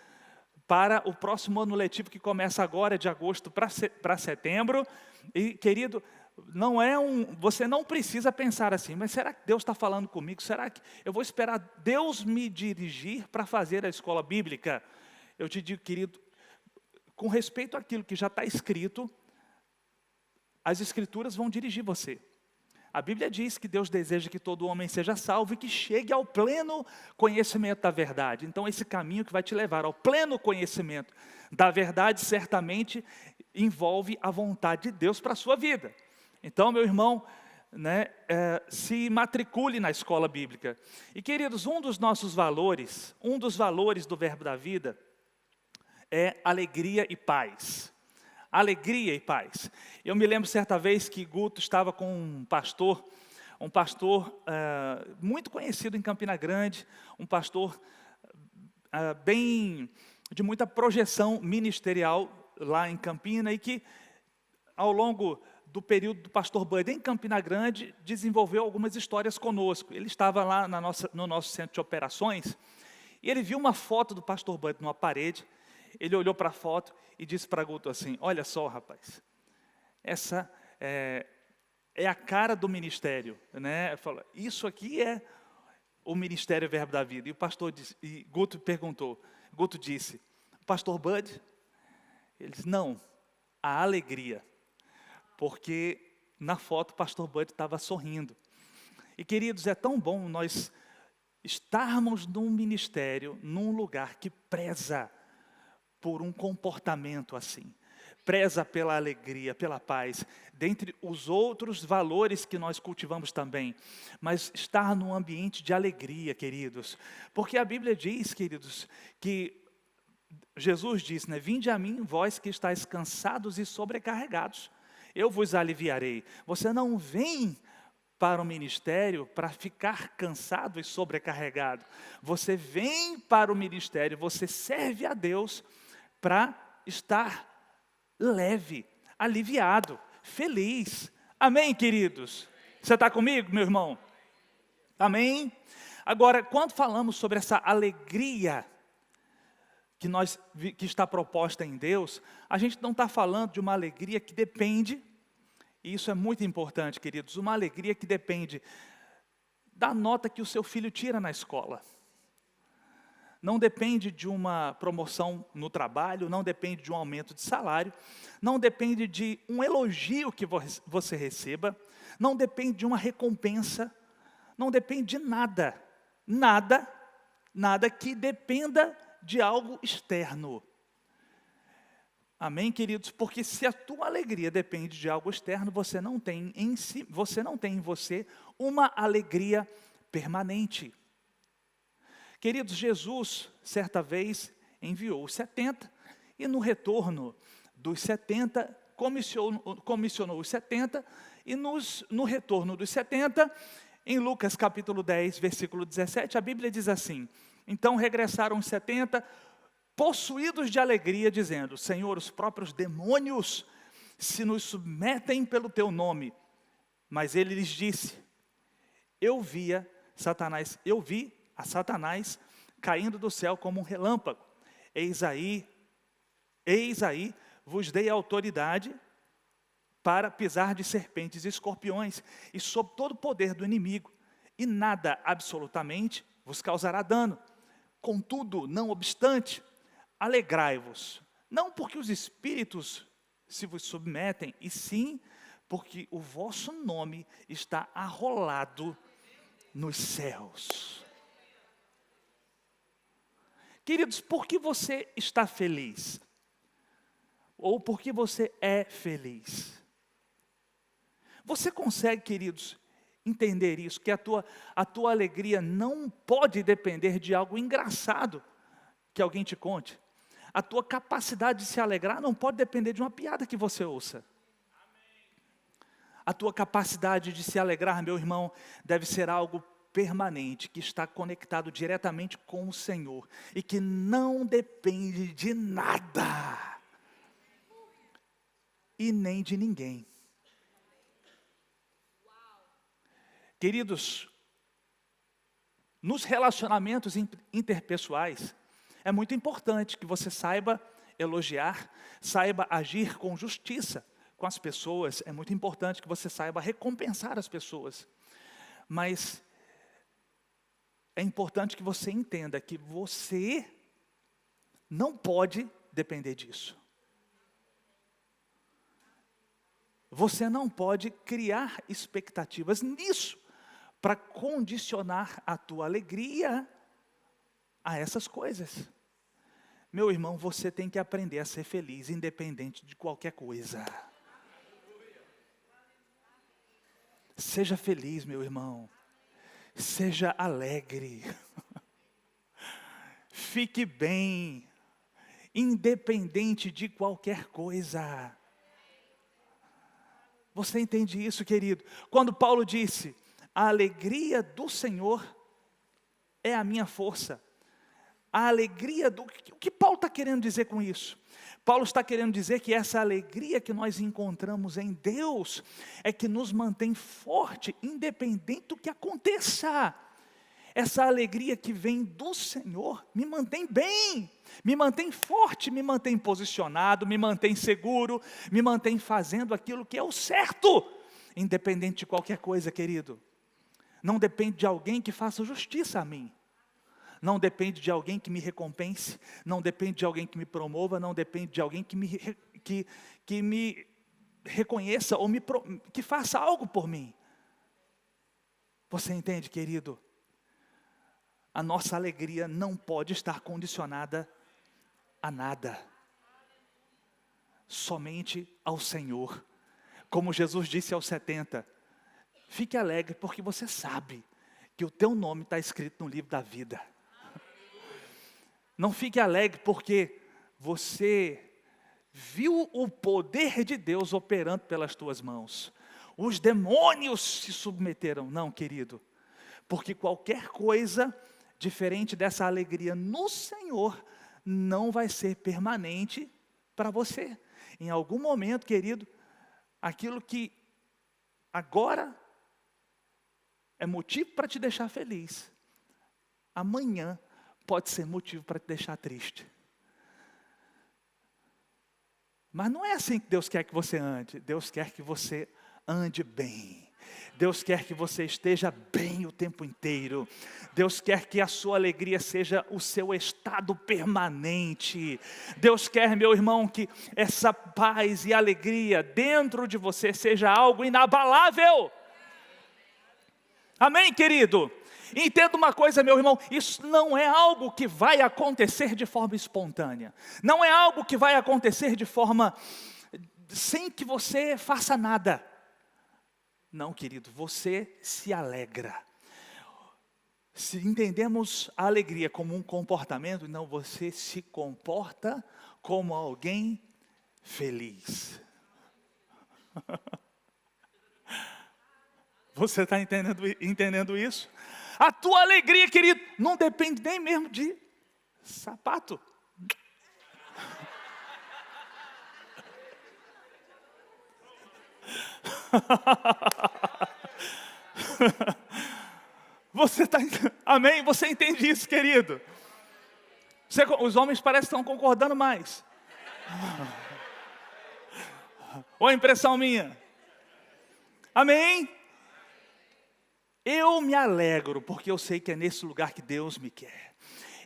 para o próximo ano letivo que começa agora, de agosto para setembro. E, querido, você não precisa pensar assim, mas será que Deus está falando comigo? Será que eu vou esperar Deus me dirigir para fazer a escola bíblica? Eu te digo, querido, com respeito àquilo que já está escrito, as Escrituras vão dirigir você. A Bíblia diz que Deus deseja que todo homem seja salvo e que chegue ao pleno conhecimento da verdade. Então, esse caminho que vai te levar ao pleno conhecimento da verdade, certamente envolve a vontade de Deus para a sua vida. Então, meu irmão, né, se matricule na escola bíblica. E, queridos, um dos valores do Verbo da Vida é alegria e paz. Alegria e paz. Eu me lembro certa vez que Guto estava com um pastor muito conhecido em Campina Grande, um pastor de muita projeção ministerial lá em Campina, e que ao longo do período do pastor Bud em Campina Grande, desenvolveu algumas histórias conosco. Ele estava lá no nosso centro de operações, e ele viu uma foto do pastor Bud numa parede. Ele olhou para a foto e disse para Guto assim: olha só, rapaz, essa é a cara do ministério, né? Falou, isso aqui é o ministério Verbo da Vida. E Guto perguntou, Guto disse, pastor Bud? Ele disse, não, a alegria, porque na foto o pastor Bud estava sorrindo. E, queridos, é tão bom nós estarmos num ministério, num lugar que preza por um comportamento assim, preza pela alegria, pela paz, dentre os outros valores que nós cultivamos também, mas estar num ambiente de alegria, queridos, porque a Bíblia diz, queridos, que Jesus disse, né, vinde a mim, vós que estáis cansados e sobrecarregados, eu vos aliviarei. Você não vem para o ministério para ficar cansado e sobrecarregado, você vem para o ministério, você serve a Deus para estar leve, aliviado, feliz. Amém, queridos? Você está comigo, meu irmão? Amém? Agora, quando falamos sobre essa alegria que está proposta em Deus, a gente não está falando de uma alegria que depende, e isso é muito importante, queridos, uma alegria que depende da nota que o seu filho tira na escola. Não depende de uma promoção no trabalho, não depende de um aumento de salário, não depende de um elogio que você receba, não depende de uma recompensa, não depende de nada que dependa de algo externo. Amém, queridos? Porque se a tua alegria depende de algo externo, você não tem em você uma alegria permanente. Queridos, Jesus, certa vez, enviou os 70, e no retorno dos 70, comissionou os 70, e no retorno dos 70, em Lucas capítulo 10, versículo 17, a Bíblia diz assim: então regressaram os 70, possuídos de alegria, dizendo: Senhor, os próprios demônios se nos submetem pelo teu nome. Mas ele lhes disse: eu vi a Satanás caindo do céu como um relâmpago. Eis aí, vos dei autoridade para pisar de serpentes e escorpiões, e sob todo o poder do inimigo, e nada absolutamente vos causará dano. Contudo, não obstante, alegrai-vos, não porque os espíritos se vos submetem, e sim porque o vosso nome está arrolado nos céus. Queridos, por que você está feliz? Ou por que você é feliz? Você consegue, queridos, entender isso? Que a tua alegria não pode depender de algo engraçado que alguém te conte. A tua capacidade de se alegrar não pode depender de uma piada que você ouça. A tua capacidade de se alegrar, meu irmão, deve ser algo permanente, que está conectado diretamente com o Senhor, e que não depende de nada, e nem de ninguém. Queridos, nos relacionamentos interpessoais, é muito importante que você saiba elogiar, saiba agir com justiça com as pessoas. É muito importante que você saiba recompensar as pessoas. Mas é importante que você entenda que você não pode depender disso. Você não pode criar expectativas nisso para condicionar a tua alegria a essas coisas. Meu irmão, você tem que aprender a ser feliz, independente de qualquer coisa. Seja feliz, meu irmão. Seja alegre. Fique bem, independente de qualquer coisa. Você entende isso, querido? Quando Paulo disse: a alegria do Senhor é a minha força. A alegria o que Paulo está querendo dizer com isso? Paulo está querendo dizer que essa alegria que nós encontramos em Deus é que nos mantém forte, independente do que aconteça. Essa alegria que vem do Senhor me mantém bem, me mantém forte, me mantém posicionado, me mantém seguro, me mantém fazendo aquilo que é o certo, independente de qualquer coisa, querido. Não depende de alguém que faça justiça a mim. Não depende de alguém que me recompense, não depende de alguém que me promova, não depende de alguém que me reconheça ou que faça algo por mim. Você entende, querido? A nossa alegria não pode estar condicionada a nada, somente ao Senhor. Como Jesus disse aos 70, fique alegre porque você sabe que o teu nome está escrito no livro da vida. Não fique alegre porque você viu o poder de Deus operando pelas tuas mãos. Os demônios se submeteram. Não, querido. Porque qualquer coisa diferente dessa alegria no Senhor não vai ser permanente para você. Em algum momento, querido, aquilo que agora é motivo para te deixar feliz, amanhã pode ser motivo para te deixar triste. Mas não é assim que Deus quer que você ande. Deus quer que você ande bem. Deus quer que você esteja bem o tempo inteiro. Deus quer que a sua alegria seja o seu estado permanente. Deus quer, meu irmão, que essa paz e alegria dentro de você seja algo inabalável. Amém, querido? Entenda uma coisa, meu irmão, isso não é algo que vai acontecer de forma espontânea. Não é algo que vai acontecer de forma sem que você faça nada. Não, querido, você se alegra. Se entendemos a alegria como um comportamento, não, você se comporta como alguém feliz. Você está entendendo isso? A tua alegria, querido, não depende nem mesmo de sapato. Você está, amém? Você entende isso, querido? Os homens parecem que estão concordando mais. Ou a impressão minha? Amém? Eu me alegro, porque eu sei que é nesse lugar que Deus me quer.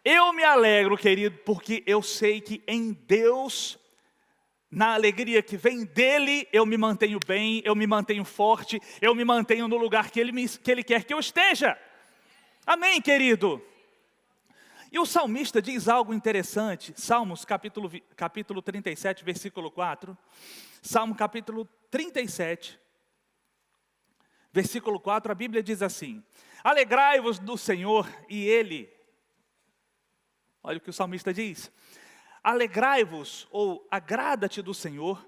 Eu me alegro, querido, porque eu sei que em Deus, na alegria que vem dEle, eu me mantenho bem, eu me mantenho forte, eu me mantenho no lugar que Ele quer que eu esteja. Amém, querido? E o salmista diz algo interessante, Salmos capítulo 37, versículo 4. Salmo capítulo 37, versículo 4, a Bíblia diz assim: alegrai-vos do Senhor e Ele, olha o que o salmista diz, alegrai-vos ou agrada-te do Senhor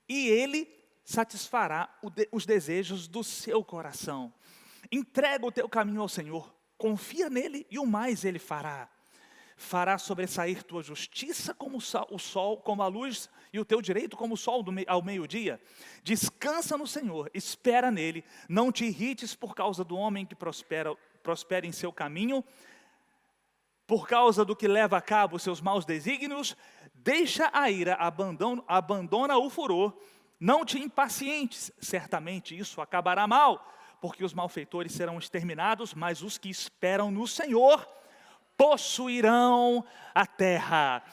e Ele satisfará os desejos do seu coração. Entrega o teu caminho ao Senhor, confia nele e o mais Ele fará. Fará sobressair tua justiça como o sol, como a luz, e o teu direito como o sol ao meio-dia. Descansa no Senhor, espera nele, não te irrites por causa do homem que prospera em seu caminho, por causa do que leva a cabo os seus maus desígnios. Deixa a ira, abandona o furor, não te impacientes, certamente isso acabará mal, porque os malfeitores serão exterminados, mas os que esperam no Senhor possuirão a terra.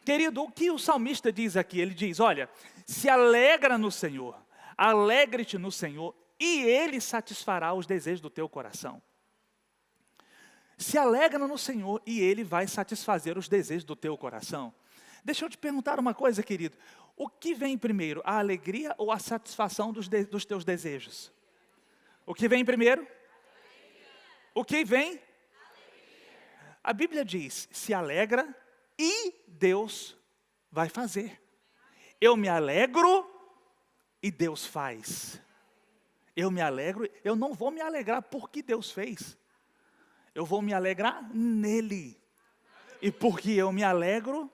Querido, o que o salmista diz aqui? Ele diz, olha, se alegra no Senhor, alegre-te no Senhor, e Ele satisfará os desejos do teu coração. Se alegra no Senhor, e Ele vai satisfazer os desejos do teu coração. Deixa eu te perguntar uma coisa, querido, o que vem primeiro, a alegria ou a satisfação dos teus desejos? O que vem primeiro? O que vem? A Bíblia diz, se alegra e Deus vai fazer. Eu me alegro e Deus faz. Eu me alegro, eu não vou me alegrar porque Deus fez. Eu vou me alegrar nele. E porque eu me alegro,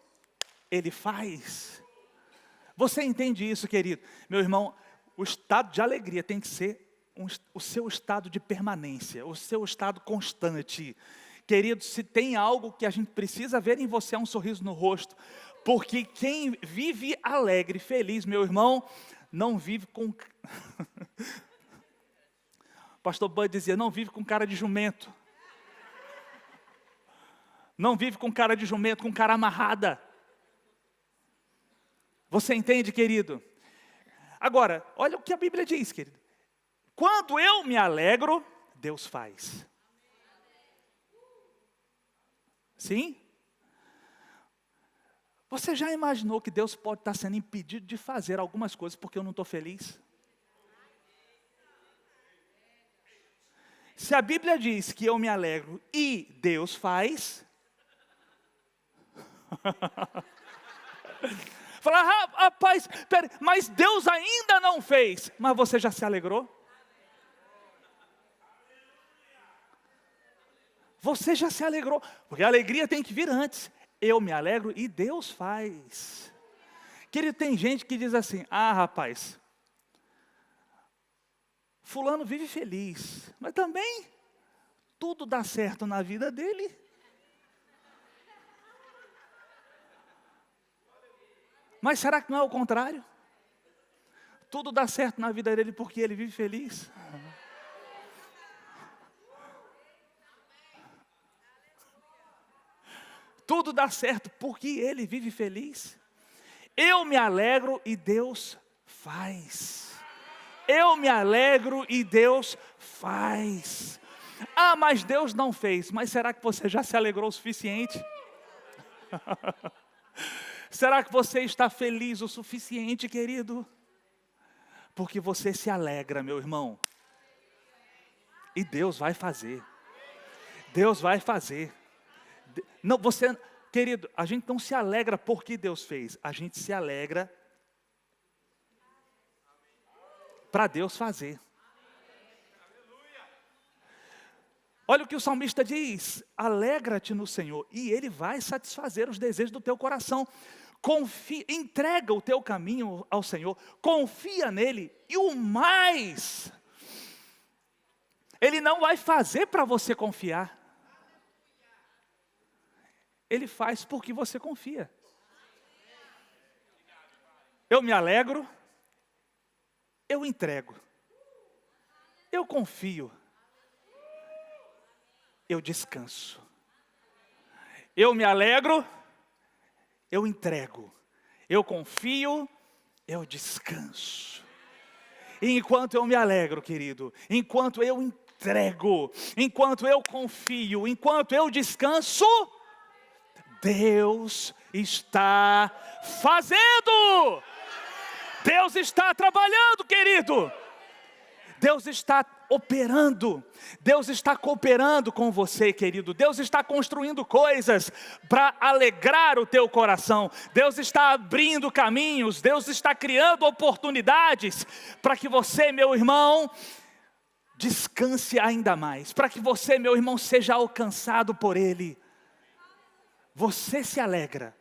Ele faz. Você entende isso, querido? Meu irmão, o estado de alegria tem que ser o seu estado de permanência, o seu estado constante. Querido, se tem algo que a gente precisa ver em você, é um sorriso no rosto. Porque quem vive alegre, feliz, meu irmão, não vive com... Pastor Bud dizia, não vive com cara de jumento. Não vive com cara de jumento, com cara amarrada. Você entende, querido? Agora, olha o que a Bíblia diz, querido. Quando eu me alegro, Deus faz. Sim? Você já imaginou que Deus pode estar sendo impedido de fazer algumas coisas porque eu não estou feliz? Se a Bíblia diz que eu me alegro e Deus faz... Fala, rapaz, pera, mas Deus ainda não fez. Mas você já se alegrou? Você já se alegrou, porque a alegria tem que vir antes. Eu me alegro e Deus faz. Querido, tem gente que diz assim, rapaz, fulano vive feliz, mas também tudo dá certo na vida dele. Mas será que não é o contrário? Tudo dá certo na vida dele porque ele vive feliz. Tudo dá certo porque ele vive feliz. Eu me alegro e Deus faz. Eu me alegro e Deus faz. Ah, mas Deus não fez. Mas será que você já se alegrou o suficiente? Será que você está feliz o suficiente, querido? Porque você se alegra, meu irmão. E Deus vai fazer. Deus vai fazer. Não, você, querido, a gente não se alegra porque Deus fez. A gente se alegra para Deus fazer. Olha o que o salmista diz: alegra-te no Senhor, e Ele vai satisfazer os desejos do teu coração. Confia, entrega o teu caminho ao Senhor, confia nele, e o mais, Ele não vai fazer para você confiar. Ele faz porque você confia. Eu me alegro, eu entrego, eu confio, eu descanso. Eu me alegro, eu entrego, eu confio, eu descanso. E enquanto eu me alegro, querido, enquanto eu entrego, enquanto eu confio, enquanto eu descanso, Deus está fazendo. Deus está trabalhando, querido. Deus está operando. Deus está cooperando com você, querido. Deus está construindo coisas para alegrar o teu coração. Deus está abrindo caminhos. Deus está criando oportunidades para que você, meu irmão, descanse ainda mais. Para que você, meu irmão, seja alcançado por Ele. Você se alegra.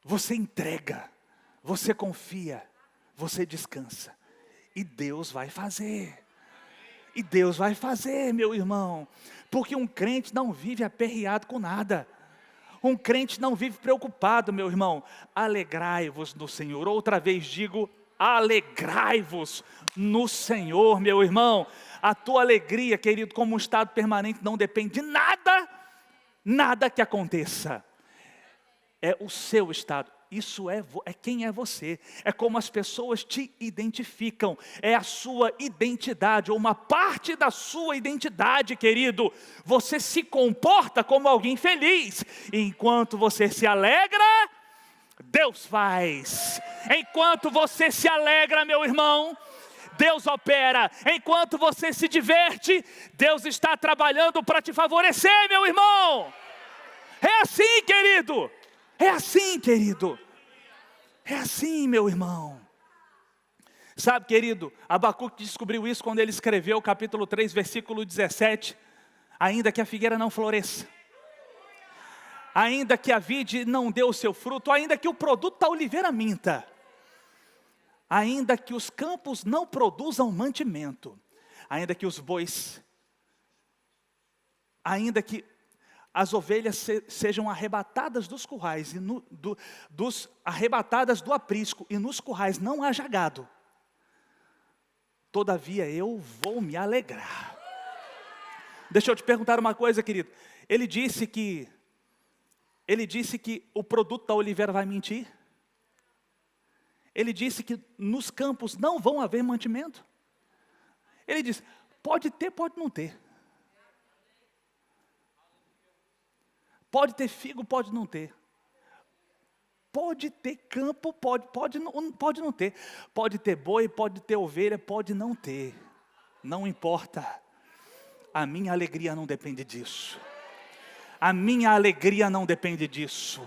Você entrega. Você confia. Você descansa. E Deus vai fazer. E Deus vai fazer, meu irmão. Porque um crente não vive aperreado com nada. Um crente não vive preocupado, meu irmão. Alegrai-vos no Senhor. Outra vez digo, alegrai-vos no Senhor, meu irmão. A tua alegria, querido, como um estado permanente, não depende de nada. Nada que aconteça. É o seu estado. Isso é quem é você, é como as pessoas te identificam, é a sua identidade, ou uma parte da sua identidade, querido. Você se comporta como alguém feliz, e enquanto você se alegra, Deus faz. Enquanto você se alegra, meu irmão, Deus opera. Enquanto você se diverte, Deus está trabalhando para te favorecer, meu irmão. É assim, querido. É assim, querido. É assim, meu irmão. Sabe, querido, Abacuque descobriu isso quando ele escreveu o capítulo 3, versículo 17. Ainda que a figueira não floresça, ainda que a vide não dê o seu fruto, ainda que o produto da oliveira minta, ainda que os campos não produzam mantimento, ainda que os bois, ainda que as ovelhas sejam arrebatadas dos currais, e arrebatadas do aprisco, e nos currais não haja gado, todavia eu vou me alegrar. Deixa eu te perguntar uma coisa, querido. Ele disse que o produto da oliveira vai mentir? Ele disse que nos campos não vão haver mantimento? Ele disse, pode ter, pode não ter. Pode ter figo, pode não ter. Pode ter campo, pode não ter. Pode ter boi, pode ter ovelha, pode não ter. Não importa. A minha alegria não depende disso. A minha alegria não depende disso.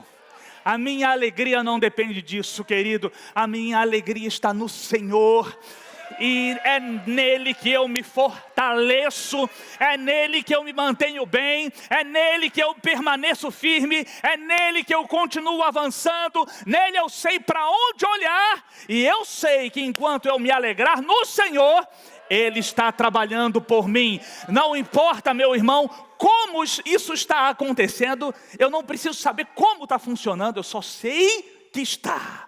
A minha alegria não depende disso, querido. A minha alegria está no Senhor. E é nele que eu me fortaleço, é nele que eu me mantenho bem, é nele que eu permaneço firme, é nele que eu continuo avançando, nele eu sei para onde olhar, e eu sei que enquanto eu me alegrar no Senhor, Ele está trabalhando por mim. Não importa, meu irmão, como isso está acontecendo, eu não preciso saber como está funcionando, eu só sei que está.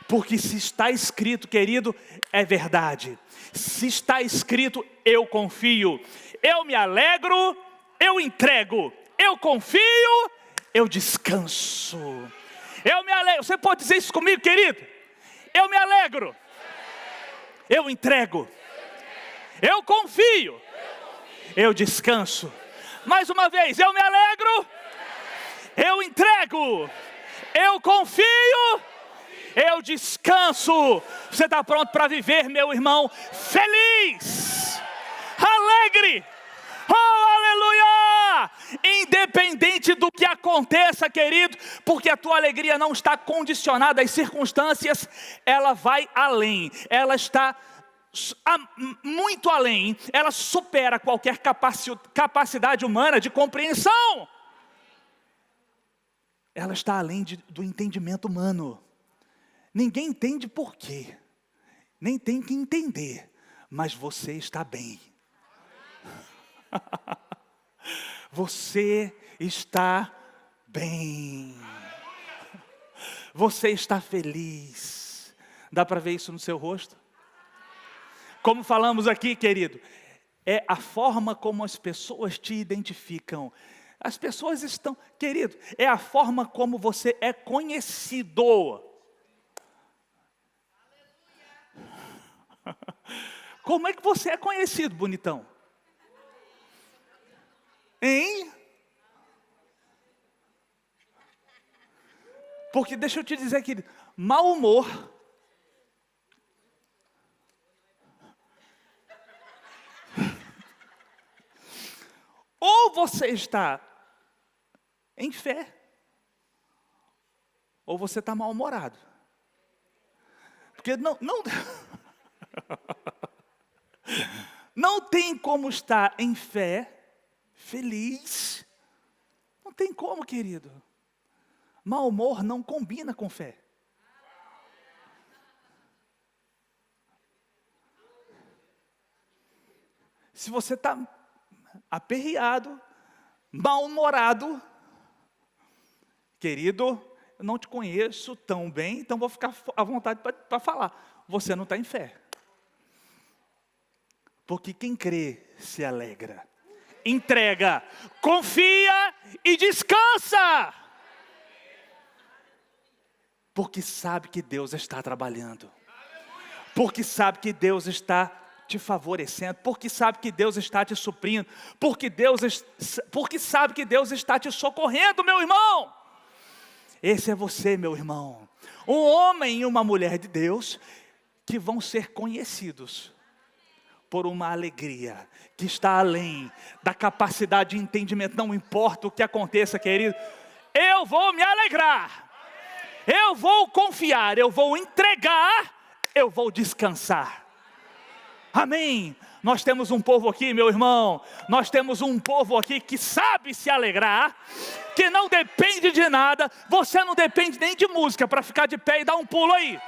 Porque se está escrito, querido, é verdade. Se está escrito, eu confio. Eu me alegro, eu entrego. Eu confio, eu descanso. Eu me alegro. Você pode dizer isso comigo, querido? Eu me alegro. Eu entrego. Eu confio. eu descanso. Mais uma vez, eu me alegro, eu entrego, eu confio, eu descanso. Você está pronto para viver, meu irmão, feliz, alegre, oh aleluia, independente do que aconteça, querido, porque a tua alegria não está condicionada às circunstâncias, ela vai além, ela está muito além, ela supera qualquer capacidade humana de compreensão. Ela está além do entendimento humano. Ninguém entende por quê, nem tem que entender, mas você está bem. Você está bem. Você está feliz. Dá para ver isso no seu rosto? Como falamos aqui, querido, é a forma como as pessoas te identificam. As pessoas estão, querido, é a forma como você é conhecido. Como é que você é conhecido, bonitão? Hein? Porque deixa eu te dizer, querido, mau humor ou você está em fé, ou você está mal-humorado. Porque não tem como estar em fé, feliz. Não tem como, querido. Mau humor não combina com fé. Se você está aperreado, mal-humorado, querido, eu não te conheço tão bem, então vou ficar à vontade para falar. Você não está em fé. Porque quem crê se alegra, entrega, confia e descansa. Porque sabe que Deus está trabalhando. Porque sabe que Deus está te favorecendo, porque sabe que Deus está te suprindo, porque sabe que Deus está te socorrendo, meu irmão. Esse é você, meu irmão. Um homem e uma mulher de Deus que vão ser conhecidos por uma alegria que está além da capacidade de entendimento. Não importa o que aconteça, querido, eu vou me alegrar, eu vou confiar, eu vou entregar, eu vou descansar. Amém. Nós temos um povo aqui, meu irmão, nós temos um povo aqui que sabe se alegrar, que não depende de nada. Você não depende nem de música para ficar de pé e dar um pulo aí.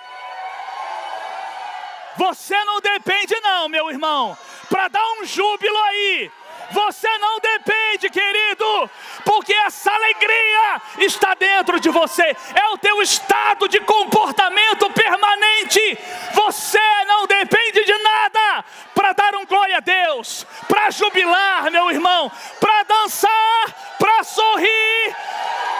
Você não depende não, meu irmão, para dar um júbilo aí. Você não depende, querido, porque essa alegria está dentro de você. É o teu estado de comportamento permanente. Você não depende de nada para dar um glória a Deus, para jubilar, meu irmão, para dançar, para sorrir.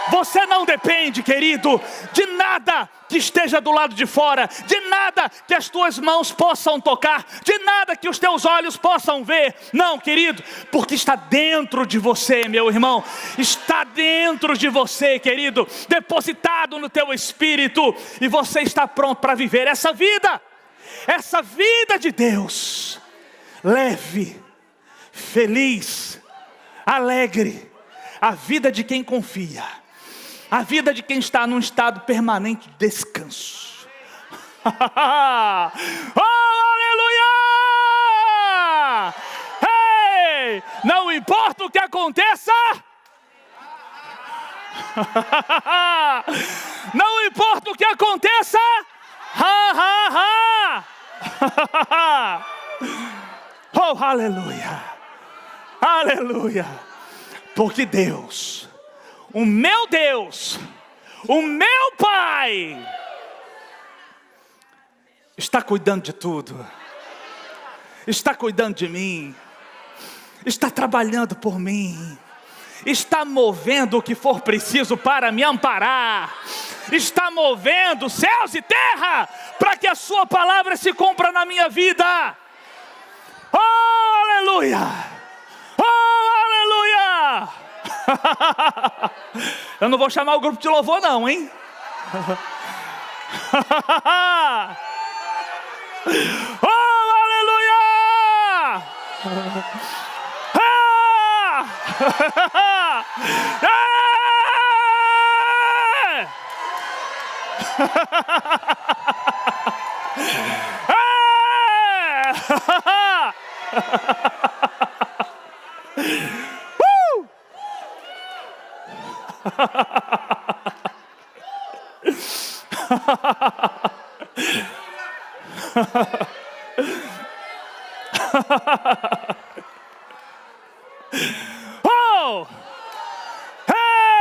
Você não depende, querido, de nada que esteja do lado de fora, de nada que as tuas mãos possam tocar, de nada que os teus olhos possam ver. Não, querido, porque está dentro de você, meu irmão. Está dentro de você, querido, depositado no teu espírito. E você está pronto para viver essa vida de Deus. Leve, feliz, alegre. A vida de quem confia. A vida de quem está num estado permanente de descanso. Oh, aleluia! Hey! Não importa o que aconteça. Não importa o que aconteça. Oh, aleluia! Aleluia! Porque Deus, o meu Deus, o meu Pai, está cuidando de tudo, está cuidando de mim, está trabalhando por mim, está movendo o que for preciso para me amparar, está movendo céus e terra para que a sua palavra se cumpra na minha vida. Oh, aleluia! Oh, Eu não vou chamar o grupo de louvor não, hein? Oh, aleluia! Oh! Hey!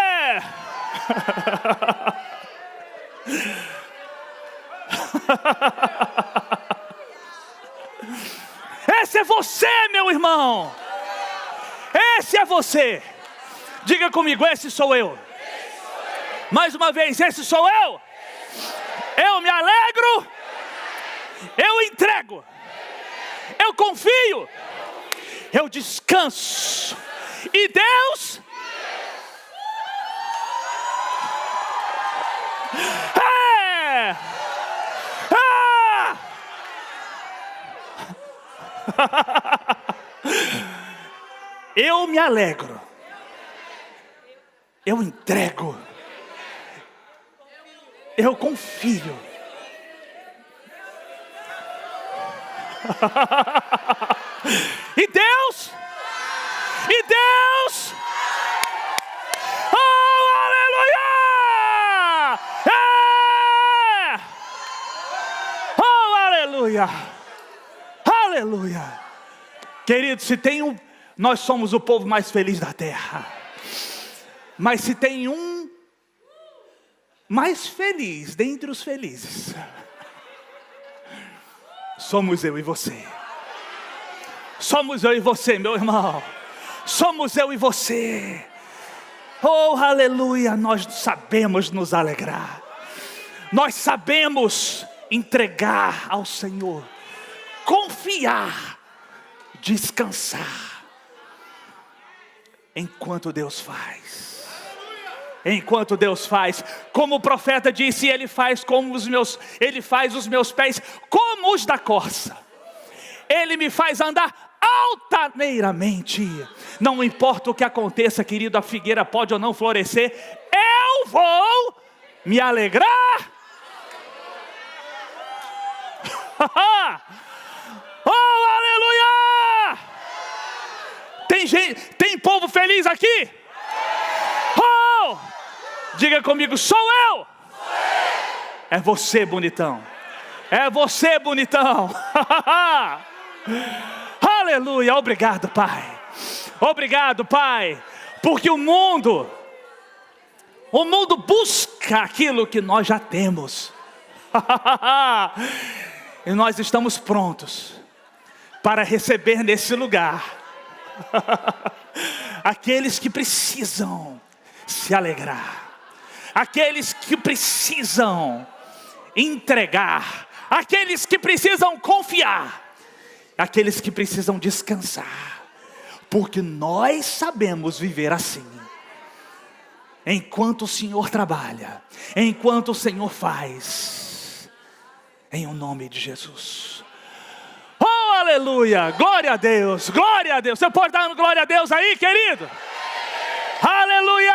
Esse é você, meu irmão. Esse é você. Diga comigo, esse sou eu. Mais uma vez, esse sou eu. Eu me alegro. Eu entrego. Eu confio. Eu descanso. E Deus... É! Ah! Eu me alegro. Eu entrego. Eu confio. E Deus? E Deus? Oh, aleluia! É! Oh, aleluia! Aleluia! Querido, se tem um... Nós somos o povo mais feliz da terra. Mas se tem um mais feliz dentre os felizes, somos eu e você. Somos eu e você, meu irmão. Somos eu e você. Oh, aleluia. Nós sabemos nos alegrar. Nós sabemos entregar ao Senhor. Confiar. Descansar. Enquanto Deus faz. Enquanto Deus faz, como o profeta disse, Ele faz Ele faz os meus pés como os da corça. Ele me faz andar altaneiramente. Não importa o que aconteça, querido, a figueira pode ou não florescer, eu vou me alegrar. Oh, aleluia! Tem povo feliz aqui? Oh! Diga comigo, sou eu! É você, bonitão. É você, bonitão. Aleluia, obrigado, Pai. Obrigado, Pai. Porque o mundo busca aquilo que nós já temos. E nós estamos prontos para receber nesse lugar aqueles que precisam se alegrar, aqueles que precisam entregar, aqueles que precisam confiar, aqueles que precisam descansar, porque nós sabemos viver assim. Enquanto o Senhor trabalha, enquanto o Senhor faz, em o nome de Jesus. Oh, aleluia, glória a Deus, glória a Deus. Você pode dar glória a Deus aí, querido? Aleluia!